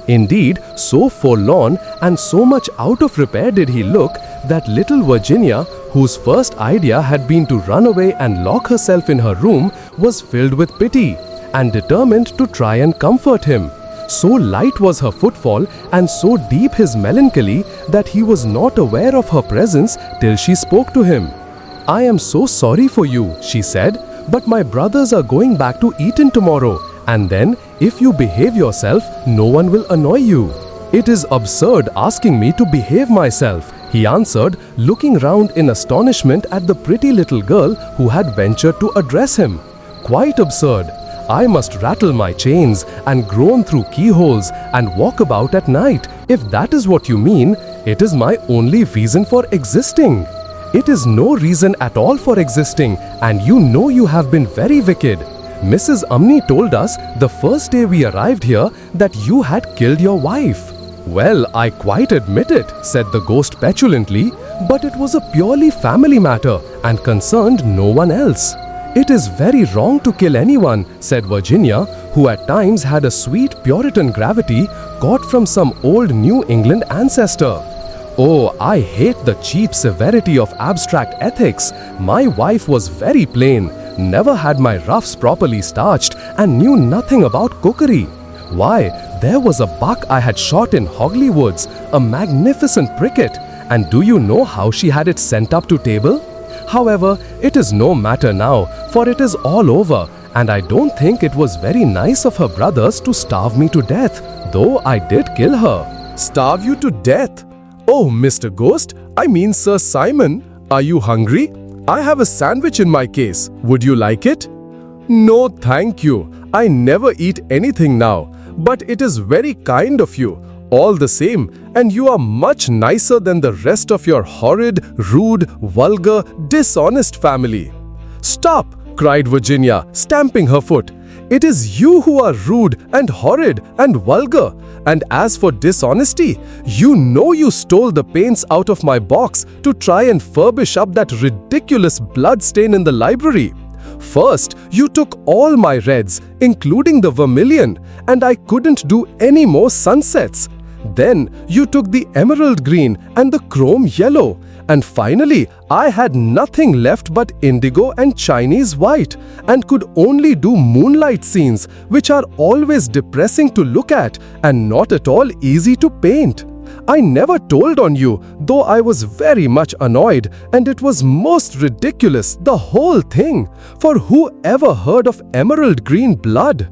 Indeed, so forlorn and so much out of repair did he look that little Virginia, whose first idea had been to run away and lock herself in her room, was filled with pity and determined to try and comfort him. So light was her footfall and so deep his melancholy that he was not aware of her presence till she spoke to him. "I am so sorry for you," she said, "but my brothers are going back to Eton tomorrow. And then, if you behave yourself, no one will annoy you." "It is absurd asking me to behave myself," he answered, looking round in astonishment at the pretty little girl who had ventured to address him. "Quite absurd. I must rattle my chains and groan through keyholes and walk about at night. If that is what you mean, it is my only reason for existing." "It is no reason at all for existing, and you know you have been very wicked. Mrs. Umney told us the first day we arrived here that you had killed your wife." "Well, I quite admit it," said the ghost petulantly, "but it was a purely family matter and concerned no one else." "It is very wrong to kill anyone," said Virginia, who at times had a sweet Puritan gravity caught from some old New England ancestor. "Oh, I hate the cheap severity of abstract ethics. My wife was very plain, never had my ruffs properly starched, and knew nothing about cookery. Why, there was a buck I had shot in Hogley Woods, a magnificent pricket, and do you know how she had it sent up to table? However, it is no matter now, for it is all over, and I don't think it was very nice of her brothers to starve me to death, though I did kill her." "Starve you to death? Oh, Mr. Ghost, I mean Sir Simon, are you hungry? I have a sandwich in my case. Would you like it?" "No, thank you. I never eat anything now, but it is very kind of you, all the same, and you are much nicer than the rest of your horrid, rude, vulgar, dishonest family." "Stop!" cried Virginia, stamping her foot. "It is you who are rude and horrid and vulgar. And as for dishonesty, you know you stole the paints out of my box to try and furbish up that ridiculous blood stain in the library. First, you took all my reds, including the vermilion, and I couldn't do any more sunsets. Then, you took the emerald green and the chrome yellow. And finally, I had nothing left but indigo and Chinese white, and could only do moonlight scenes, which are always depressing to look at and not at all easy to paint. I never told on you, though I was very much annoyed, and it was most ridiculous, the whole thing, for who ever heard of emerald green blood?"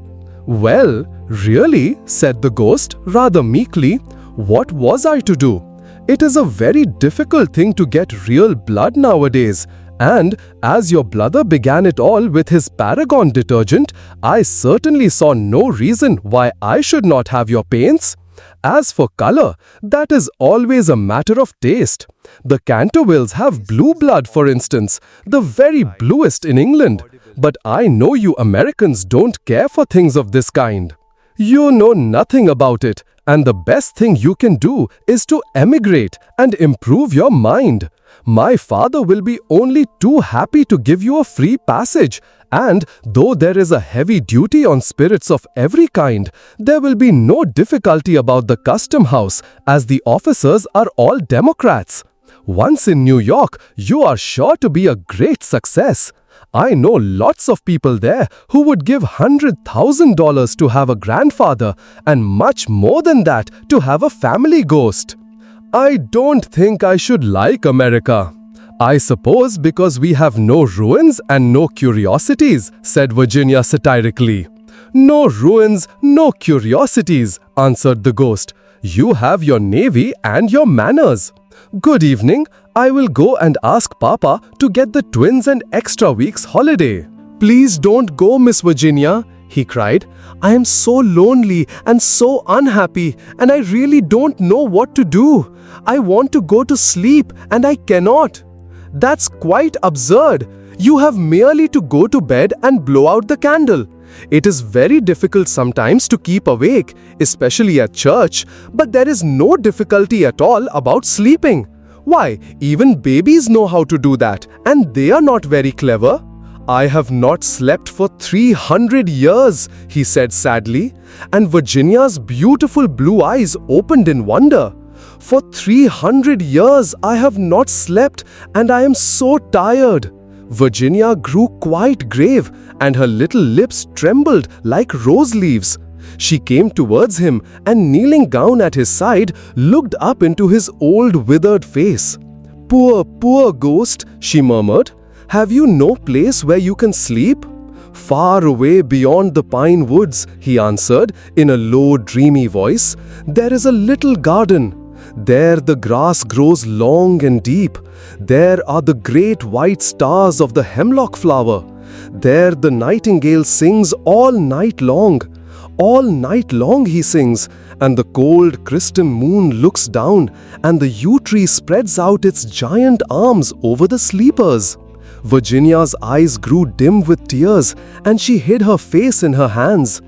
"Well, really," said the ghost, rather meekly, "what was I to do? It is a very difficult thing to get real blood nowadays, and as your brother began it all with his Paragon detergent, I certainly saw no reason why I should not have your paints. As for color, that is always a matter of taste. The Cantervilles have blue blood, for instance, the very bluest in England. But I know you Americans don't care for things of this kind. You know nothing about it, and the best thing you can do is to emigrate and improve your mind. My father will be only too happy to give you a free passage, and though there is a heavy duty on spirits of every kind, there will be no difficulty about the custom house, as the officers are all Democrats. Once in New York, you are sure to be a great success. I know lots of people there who would give $100,000 to have a grandfather, and much more than that to have a family ghost. I don't think I should like America. I suppose because we have no ruins and no curiosities, said Virginia satirically. No ruins, no curiosities, answered the ghost. You have your navy and your manners. Good evening. I will go and ask Papa to get the twins an extra week's holiday. Please don't go, Miss Virginia, he cried. I am so lonely and so unhappy, and I really don't know what to do. I want to go to sleep and I cannot. That's quite absurd. You have merely to go to bed and blow out the candle. It is very difficult sometimes to keep awake, especially at church, but there is no difficulty at all about sleeping. Why, even babies know how to do that, and they are not very clever. I have not slept for 300 years, he said sadly, and Virginia's beautiful blue eyes opened in wonder. For 300 years I have not slept, and I am so tired. Virginia grew quite grave, and her little lips trembled like rose leaves. She came towards him and, kneeling down at his side, looked up into his old withered face. Poor, poor ghost, she murmured. Have you no place where you can sleep? Far away beyond the pine woods, he answered in a low, dreamy voice, there is a little garden. There the grass grows long and deep. There are the great white stars of the hemlock flower. There the nightingale sings all night long. All night long he sings, and the cold crystal moon looks down, and the yew tree spreads out its giant arms over the sleepers. Virginia's eyes grew dim with tears, and she hid her face in her hands.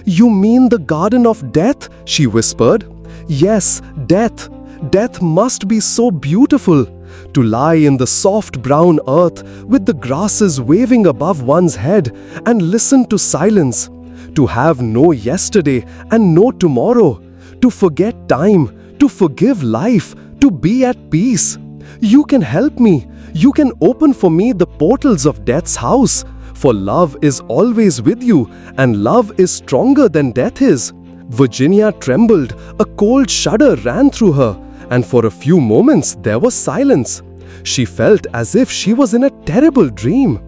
You mean the garden of death? She whispered. Yes, death. Death must be so beautiful. To lie in the soft brown earth with the grasses waving above one's head and listen to silence. To have no yesterday and no tomorrow. To forget time, to forgive life, to be at peace. You can help me. You can open for me the portals of death's house. For love is always with you, and love is stronger than death is. Virginia trembled. A cold shudder ran through her, and for a few moments there was silence. She felt as if she was in a terrible dream.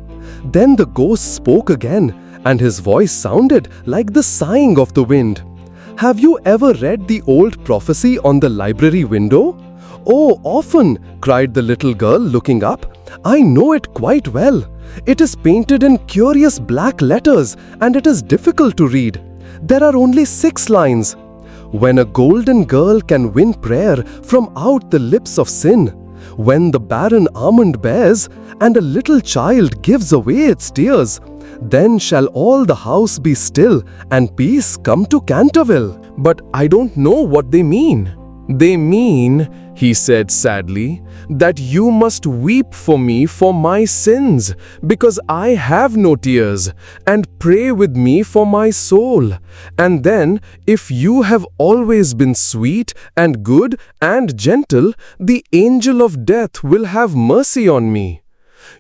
Then the ghost spoke again, and his voice sounded like the sighing of the wind. Have you ever read the old prophecy on the library window? Oh, often, cried the little girl, looking up. I know it quite well. It is painted in curious black letters, and it is difficult to read. There are only 6 lines. When a golden girl can win prayer from out the lips of sin, when the barren almond bears, and a little child gives away its tears, then shall all the house be still, and peace come to Canterville. But I don't know what they mean. They mean, he said sadly, that you must weep for me for my sins, because I have no tears, and pray with me for my soul. And then, if you have always been sweet and good and gentle, the angel of death will have mercy on me.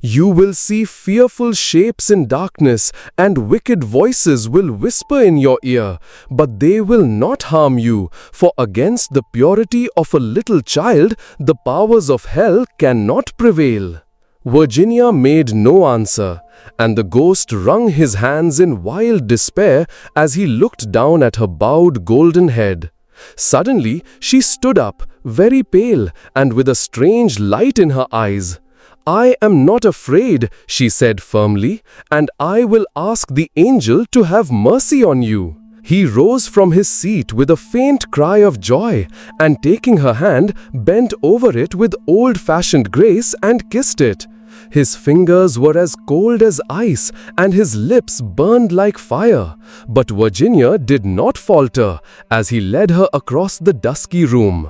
You will see fearful shapes in darkness, and wicked voices will whisper in your ear, but they will not harm you, for against the purity of a little child, the powers of hell cannot prevail. Virginia made no answer, and the ghost wrung his hands in wild despair as he looked down at her bowed golden head. Suddenly, she stood up, very pale, and with a strange light in her eyes. I am not afraid, she said firmly, and I will ask the angel to have mercy on you. He rose from his seat with a faint cry of joy, and taking her hand, bent over it with old-fashioned grace and kissed it. His fingers were as cold as ice, and his lips burned like fire. But Virginia did not falter as he led her across the dusky room.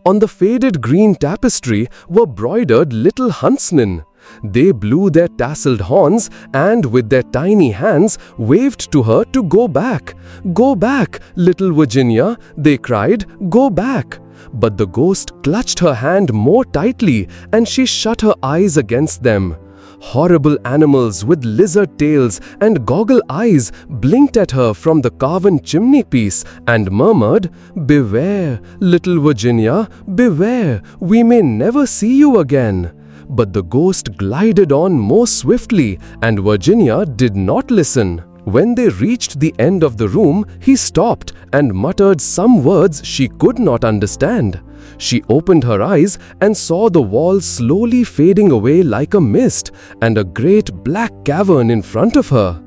On the faded green tapestry were broidered little huntsmen. They blew their tasseled horns and with their tiny hands waved to her to go back. "Go back, little Virginia," they cried, "go back." But the ghost clutched her hand more tightly and she shut her eyes against them. Horrible animals with lizard tails and goggle eyes blinked at her from the carven chimney-piece and murmured, "Beware, little Virginia, beware, we may never see you again." But the ghost glided on more swiftly, and Virginia did not listen. When they reached the end of the room, he stopped and muttered some words she could not understand. She opened her eyes and saw the wall slowly fading away like a mist, and a great black cavern in front of her.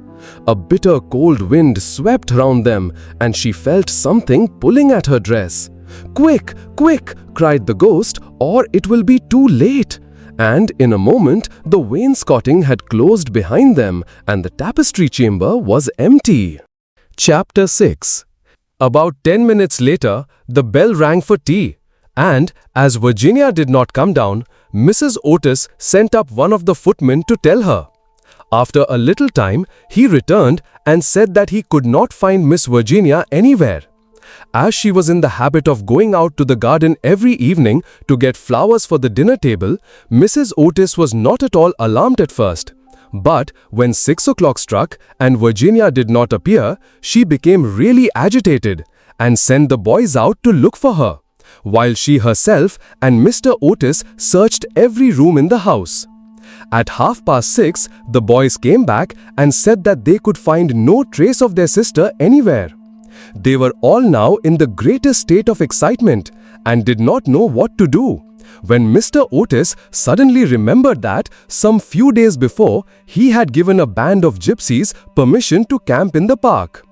A bitter cold wind swept round them, and she felt something pulling at her dress. "Quick, quick!" cried the ghost, "or it will be too late." And in a moment, the wainscoting had closed behind them, and the tapestry chamber was empty. Chapter 6. About 10 minutes later, the bell rang for tea, and as Virginia did not come down, Mrs. Otis sent up one of the footmen to tell her. After a little time, he returned and said that he could not find Miss Virginia anywhere. As she was in the habit of going out to the garden every evening to get flowers for the dinner table, Mrs. Otis was not at all alarmed at first. But when 6 o'clock struck and Virginia did not appear, she became really agitated and sent the boys out to look for her, while she herself and Mr. Otis searched every room in the house. At 6:30, the boys came back and said that they could find no trace of their sister anywhere. They were all now in the greatest state of excitement and did not know what to do, when Mr. Otis suddenly remembered that some few days before he had given a band of gypsies permission to camp in the park.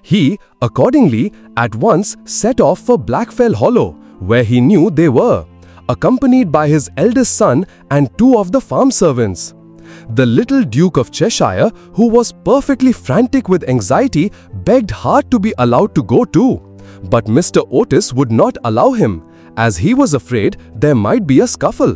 He, accordingly, at once set off for Blackfell Hollow, where he knew they were, accompanied by his eldest son and 2 of the farm servants. The little Duke of Cheshire, who was perfectly frantic with anxiety, begged hard to be allowed to go too. But Mr. Otis would not allow him, as he was afraid there might be a scuffle.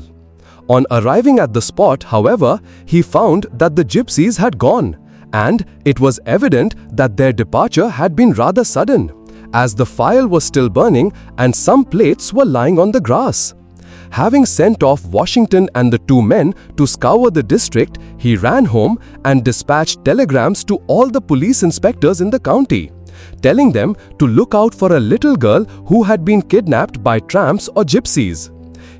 On arriving at the spot, however, he found that the gypsies had gone, and it was evident that their departure had been rather sudden, as the fire was still burning and some plates were lying on the grass. Having sent off Washington and the 2 men to scour the district, he ran home and dispatched telegrams to all the police inspectors in the county, telling them to look out for a little girl who had been kidnapped by tramps or gypsies.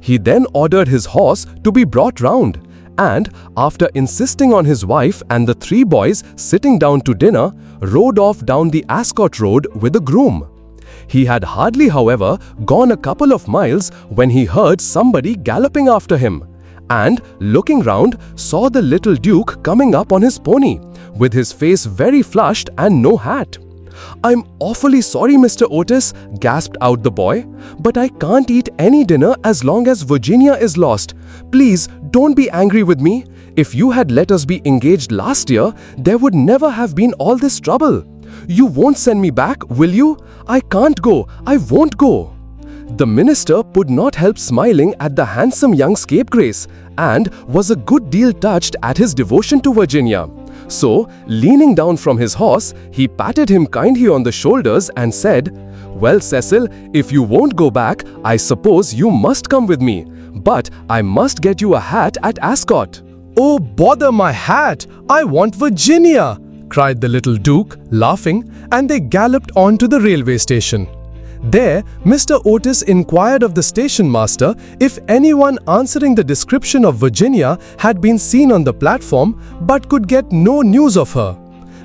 He then ordered his horse to be brought round, and after insisting on his wife and the 3 boys sitting down to dinner, rode off down the Ascot Road with a groom. He had hardly, however, gone a couple of miles when he heard somebody galloping after him, and, looking round, saw the little Duke coming up on his pony, with his face very flushed and no hat. "I'm awfully sorry, Mr. Otis," gasped out the boy, "but I can't eat any dinner as long as Virginia is lost. Please, don't be angry with me. If you had let us be engaged last year, there would never have been all this trouble. You won't send me back, will you? I can't go. I won't go." The minister could not help smiling at the handsome young scapegrace and was a good deal touched at his devotion to Virginia. So, leaning down from his horse, he patted him kindly on the shoulders and said, "Well, Cecil, if you won't go back, I suppose you must come with me. But I must get you a hat at Ascot." "Oh, bother my hat! I want Virginia!" cried the little Duke, laughing, and they galloped on to the railway station. There, Mr. Otis inquired of the station master if anyone answering the description of Virginia had been seen on the platform, but could get no news of her.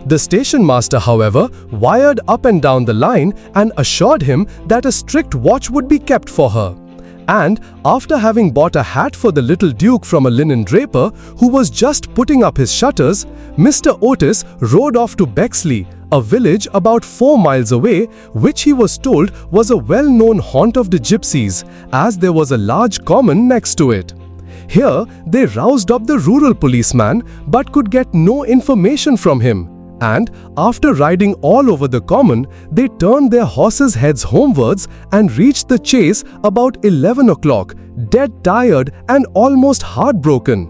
The station master, however, wired up and down the line and assured him that a strict watch would be kept for her. And after having bought a hat for the little Duke from a linen draper who was just putting up his shutters, Mr. Otis rode off to Bexley, a village about 4 miles away, which he was told was a well-known haunt of the gypsies, as there was a large common next to it. Here, they roused up the rural policeman but could get no information from him. And after riding all over the common, they turned their horses' heads homewards and reached the chase about 11 o'clock, dead tired and almost heartbroken.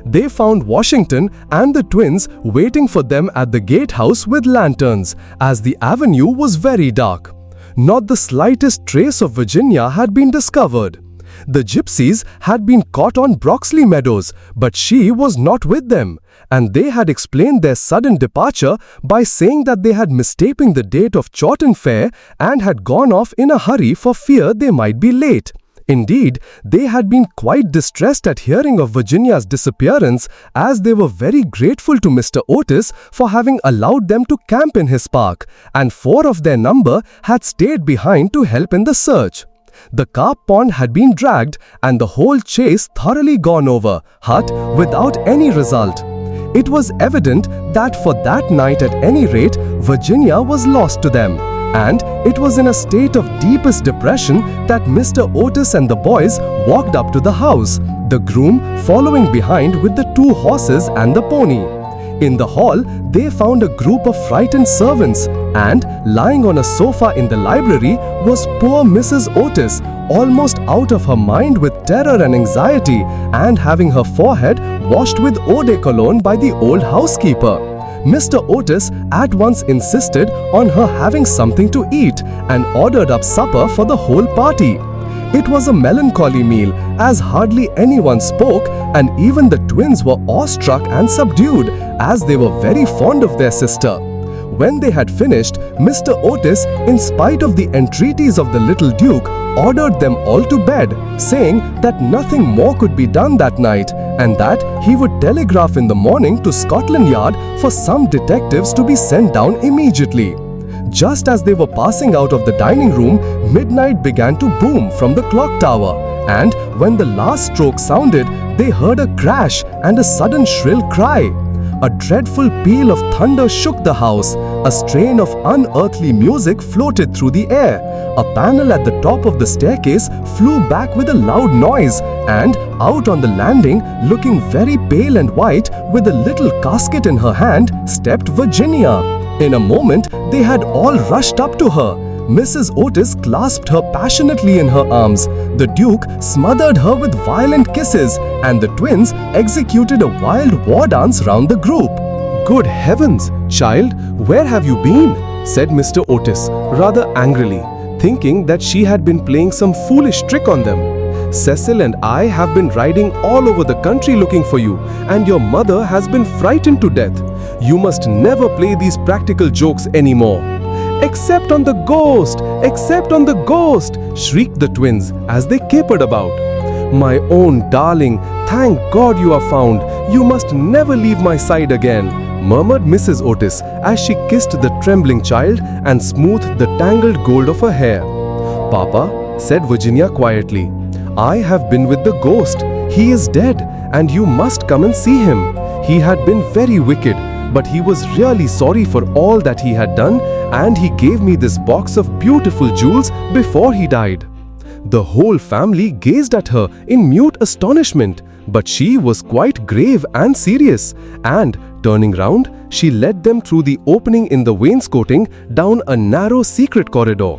They found Washington and the twins waiting for them at the gatehouse with lanterns, as the avenue was very dark. Not the slightest trace of Virginia had been discovered. The gypsies had been caught on Broxley Meadows, but she was not with them, and they had explained their sudden departure by saying that they had mistaken the date of Chawton Fair and had gone off in a hurry for fear they might be late. Indeed, they had been quite distressed at hearing of Virginia's disappearance, as they were very grateful to Mr. Otis for having allowed them to camp in his park, and 4 of their number had stayed behind to help in the search. The carp pond had been dragged and the whole chase thoroughly gone over, but without any result. It was evident that for that night at any rate, Virginia was lost to them. And it was in a state of deepest depression that Mr. Otis and the boys walked up to the house, the groom following behind with the 2 horses and the pony. In the hall, they found a group of frightened servants, and lying on a sofa in the library was poor Mrs. Otis, almost out of her mind with terror and anxiety, and having her forehead washed with eau de cologne by the old housekeeper. Mr. Otis at once insisted on her having something to eat and ordered up supper for the whole party. It was a melancholy meal, as hardly anyone spoke, and even the twins were awestruck and subdued, as they were very fond of their sister. When they had finished, Mr. Otis, in spite of the entreaties of the little Duke, ordered them all to bed, saying that nothing more could be done that night, and that he would telegraph in the morning to Scotland Yard for some detectives to be sent down immediately. Just as they were passing out of the dining room, midnight began to boom from the clock tower, and when the last stroke sounded, they heard a crash and a sudden shrill cry. A dreadful peal of thunder shook the house. A strain of unearthly music floated through the air. A panel at the top of the staircase flew back with a loud noise, and out on the landing, looking very pale and white, with a little casket in her hand, stepped Virginia. In a moment, they had all rushed up to her. Mrs. Otis clasped her passionately in her arms. The Duke smothered her with violent kisses, and the twins executed a wild war dance round the group. "Good heavens, child, where have you been?" said Mr. Otis, rather angrily, thinking that she had been playing some foolish trick on them. "Cecil and I have been riding all over the country looking for you, and your mother has been frightened to death. You must never play these practical jokes anymore." "Except on the ghost! Except on the ghost!" shrieked the twins as they capered about. "My own darling, thank God you are found. You must never leave my side again," murmured Mrs. Otis as she kissed the trembling child and smoothed the tangled gold of her hair. "Papa," said Virginia quietly, "I have been with the ghost. He is dead, and you must come and see him. He had been very wicked, but he was really sorry for all that he had done, and he gave me this box of beautiful jewels before he died." The whole family gazed at her in mute astonishment, but she was quite grave and serious, and, turning round, she led them through the opening in the wainscoting down a narrow secret corridor,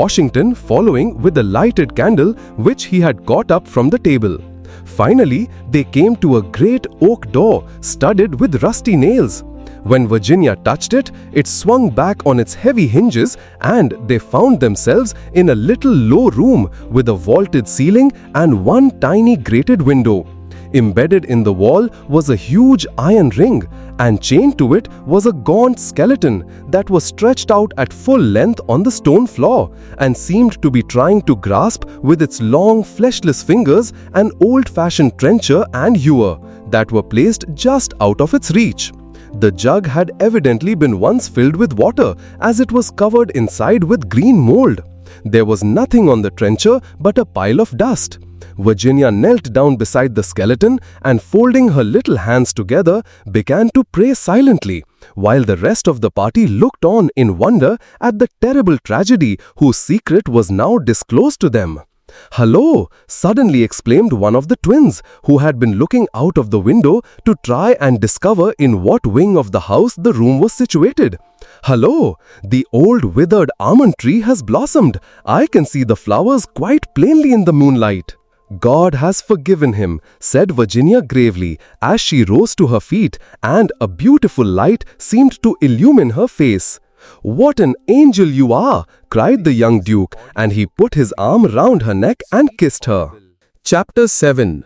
Washington following with a lighted candle which he had caught up from the table. Finally, they came to a great oak door studded with rusty nails. When Virginia touched it, it swung back on its heavy hinges, and they found themselves in a little low room with a vaulted ceiling and one tiny grated window. Embedded in the wall was a huge iron ring, and chained to it was a gaunt skeleton that was stretched out at full length on the stone floor and seemed to be trying to grasp with its long fleshless fingers an old-fashioned trencher and ewer that were placed just out of its reach. The jug had evidently been once filled with water, as it was covered inside with green mold. There was nothing on the trencher but a pile of dust. Virginia knelt down beside the skeleton and, folding her little hands together, began to pray silently, while the rest of the party looked on in wonder at the terrible tragedy whose secret was now disclosed to them. "Hello!" suddenly exclaimed one of the twins, who had been looking out of the window to try and discover in what wing of the house the room was situated. "Hello! The old withered almond tree has blossomed. I can see the flowers quite plainly in the moonlight." "God has forgiven him," said Virginia gravely, as she rose to her feet, and a beautiful light seemed to illumine her face. "What an angel you are!" cried the young Duke, and he put his arm round her neck and kissed her. Chapter 7.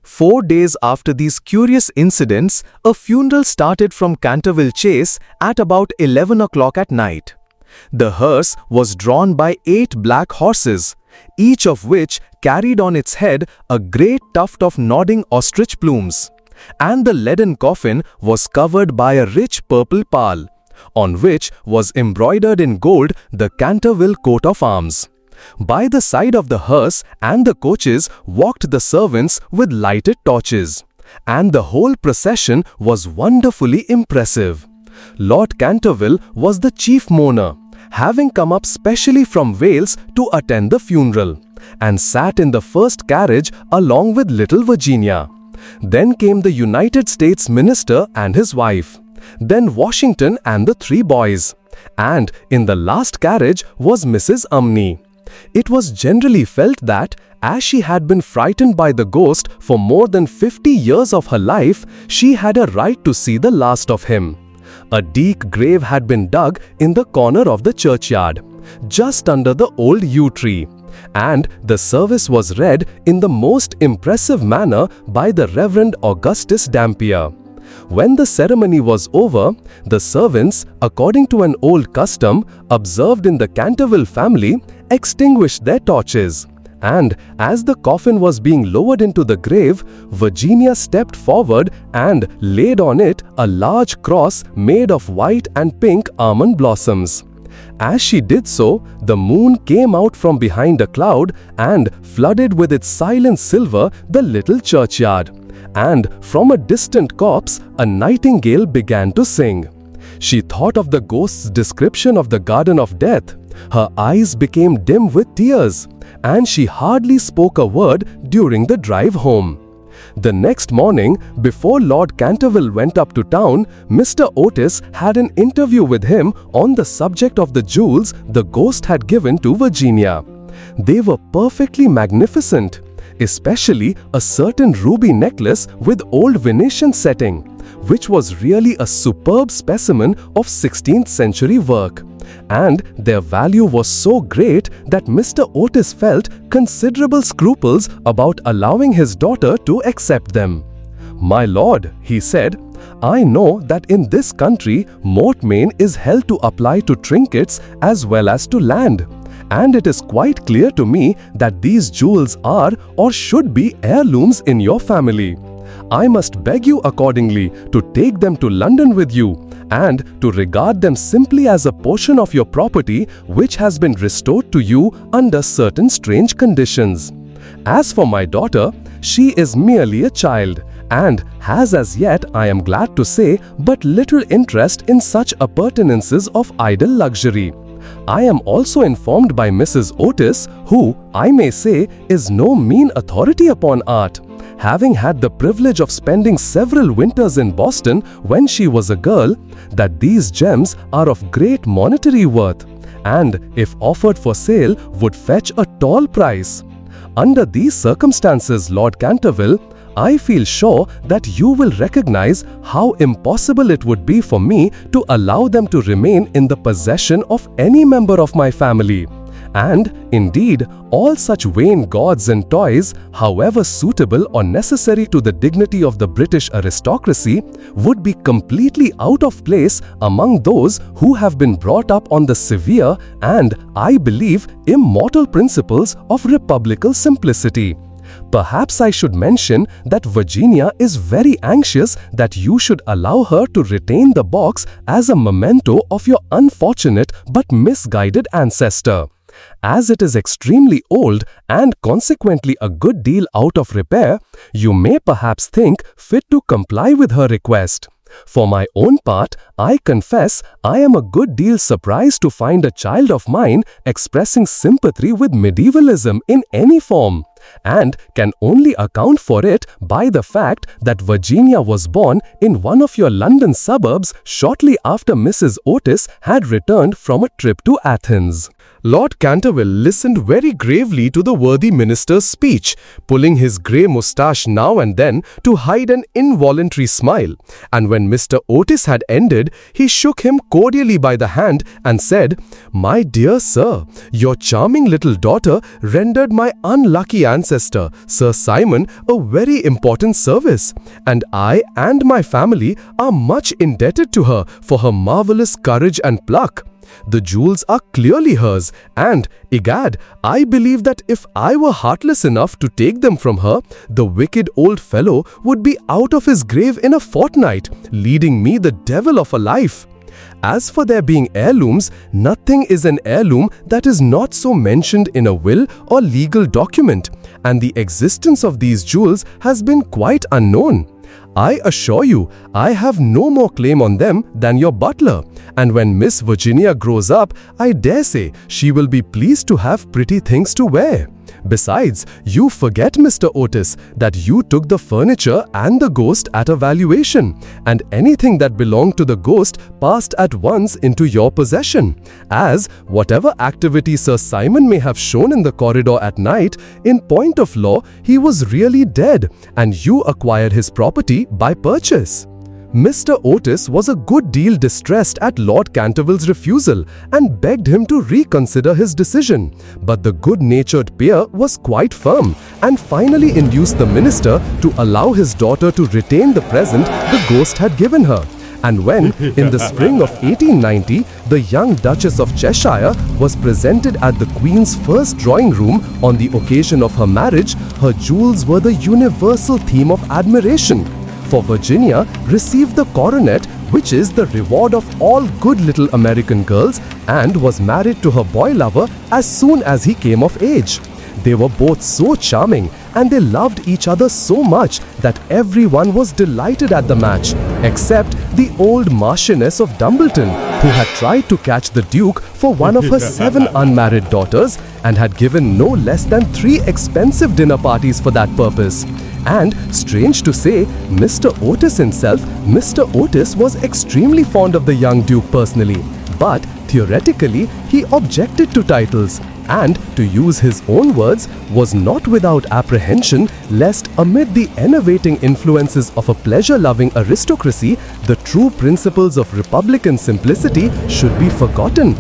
4 days after these curious incidents, a funeral started from Canterville Chase at about 11 o'clock at night. The hearse was drawn by 8 black horses, each of which carried on its head a great tuft of nodding ostrich plumes, and the leaden coffin was covered by a rich purple pall, on which was embroidered in gold the Canterville coat of arms. By the side of the hearse and the coaches walked the servants with lighted torches, and the whole procession was wonderfully impressive. Lord Canterville was the chief mourner, having come up specially from Wales to attend the funeral, and sat in the first carriage along with little Virginia. Then came the United States Minister and his wife, then Washington and the 3 boys, and in the last carriage was Mrs. Umney. It was generally felt that, as she had been frightened by the ghost for more than 50 years of her life, she had a right to see the last of him. A deep grave had been dug in the corner of the churchyard, just under the old yew tree, and the service was read in the most impressive manner by the Reverend Augustus Dampier. When the ceremony was over, the servants, according to an old custom observed in the Canterville family, extinguished their torches, and as the coffin was being lowered into the grave, Virginia stepped forward and laid on it a large cross made of white and pink almond blossoms. As she did so, the moon came out from behind a cloud and flooded with its silent silver the little churchyard, and from a distant copse a nightingale began to sing. She thought of the ghost's description of the Garden of Death. Her eyes became dim with tears, and she hardly spoke a word during the drive home. The next morning, before Lord Canterville went up to town, Mr. Otis had an interview with him on the subject of the jewels the ghost had given to Virginia. They were perfectly magnificent, especially a certain ruby necklace with old Venetian setting, which was really a superb specimen of 16th century work, and their value was so great that Mr. Otis felt considerable scruples about allowing his daughter to accept them. "My lord," he said, "I know that in this country mortmain is held to apply to trinkets as well as to land, and it is quite clear to me that these jewels are or should be heirlooms in your family. I must beg you accordingly to take them to London with you, and to regard them simply as a portion of your property which has been restored to you under certain strange conditions. As for my daughter, she is merely a child, and has as yet, I am glad to say, but little interest in such appurtenances of idle luxury. I am also informed by Mrs. Otis, who, I may say, is no mean authority upon art, having had the privilege of spending several winters in Boston when she was a girl, that these gems are of great monetary worth, and, if offered for sale, would fetch a tall price. Under these circumstances, Lord Canterville, I feel sure that you will recognize how impossible it would be for me to allow them to remain in the possession of any member of my family. And, indeed, all such vain gauds and toys, however suitable or necessary to the dignity of the British aristocracy, would be completely out of place among those who have been brought up on the severe and, I believe, immortal principles of republican simplicity. Perhaps I should mention that Virginia is very anxious that you should allow her to retain the box as a memento of your unfortunate but misguided ancestor. As it is extremely old and consequently a good deal out of repair, you may perhaps think fit to comply with her request. For my own part, I confess I am a good deal surprised to find a child of mine expressing sympathy with medievalism in any form, and can only account for it by the fact that Virginia was born in one of your London suburbs shortly after Mrs. Otis had returned from a trip to Athens. Lord Canterville listened very gravely to the worthy minister's speech, pulling his grey moustache now and then to hide an involuntary smile, and when Mr. Otis had ended, he shook him cordially by the hand and said, "My dear sir, your charming little daughter rendered my unlucky ancestor, Sir Simon, a very important service, and I and my family are much indebted to her for her marvelous courage and pluck. The jewels are clearly hers, and, egad, I believe that if I were heartless enough to take them from her, the wicked old fellow would be out of his grave in a fortnight, leading me the devil of a life. As for their being heirlooms, nothing is an heirloom that is not so mentioned in a will or legal document, and the existence of these jewels has been quite unknown. I assure you, I have no more claim on them than your butler, and when Miss Virginia grows up, I dare say she will be pleased to have pretty things to wear. Besides, you forget, Mr. Otis, that you took the furniture and the ghost at a valuation, and anything that belonged to the ghost passed at once into your possession, as whatever activity Sir Simon may have shown in the corridor at night, in point of law, he was really dead, and you acquired his property by purchase." Mr. Otis was a good deal distressed at Lord Canterville's refusal and begged him to reconsider his decision. But the good-natured peer was quite firm and finally induced the minister to allow his daughter to retain the present the ghost had given her. And when, in the spring of 1890, the young Duchess of Cheshire was presented at the Queen's first drawing room on the occasion of her marriage, her jewels were the universal theme of admiration. For Virginia received the coronet, which is the reward of all good little American girls, and was married to her boy lover as soon as he came of age. They were both so charming and they loved each other so much that everyone was delighted at the match, except the old Marchioness of Dumbleton, who had tried to catch the Duke for one of her 7 unmarried daughters and had given no less than 3 expensive dinner parties for that purpose. And, strange to say, Mr. Otis himself, Mr. Otis was extremely fond of the young Duke personally, but theoretically he objected to titles, and, to use his own words, was not without apprehension lest amid the enervating influences of a pleasure-loving aristocracy, the true principles of republican simplicity should be forgotten.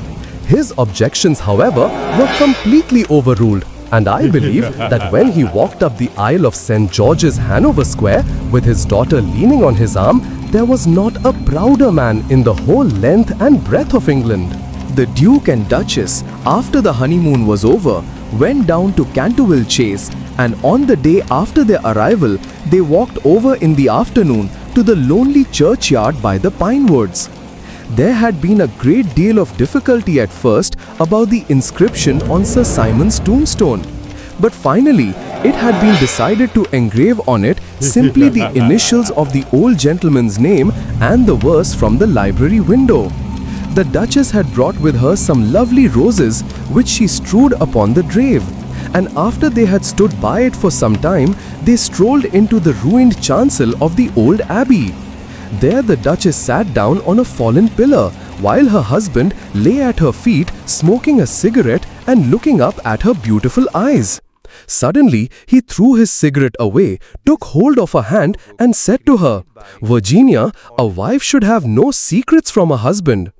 His objections, however, were completely overruled, and I believe that when he walked up the aisle of St. George's, Hanover Square, with his daughter leaning on his arm, there was not a prouder man in the whole length and breadth of England. The Duke and Duchess, after the honeymoon was over, went down to Canterville Chase, and on the day after their arrival, they walked over in the afternoon to the lonely churchyard by the pine woods. There had been a great deal of difficulty at first about the inscription on Sir Simon's tombstone, but finally it had been decided to engrave on it simply the initials of the old gentleman's name and the verse from the library window. The Duchess had brought with her some lovely roses which she strewed upon the grave, and after they had stood by it for some time, they strolled into the ruined chancel of the old abbey. There the Duchess sat down on a fallen pillar, while her husband lay at her feet smoking a cigarette and looking up at her beautiful eyes. Suddenly, he threw his cigarette away, took hold of her hand and said to her, "Virginia, a wife should have no secrets from a husband."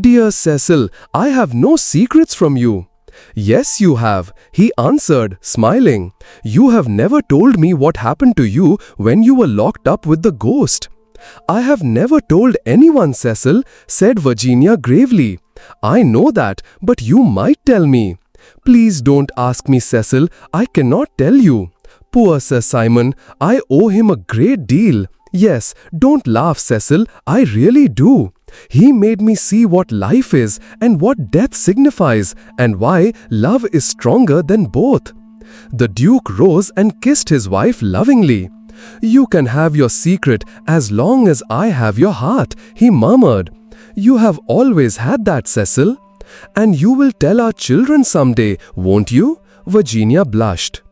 "Dear Cecil, I have no secrets from you." "Yes, you have," he answered, smiling. "You have never told me what happened to you when you were locked up with the ghost." "I have never told anyone, Cecil," said Virginia gravely. "I know that, but you might tell me." "Please don't ask me, Cecil. I cannot tell you. Poor Sir Simon, I owe him a great deal. Yes, don't laugh, Cecil. I really do. He made me see what life is and what death signifies and why love is stronger than both. The Duke rose and kissed his wife lovingly. You can have your secret as long as I have your heart, he murmured. You have always had that, Cecil. And you will tell our children someday, won't you? Virginia blushed.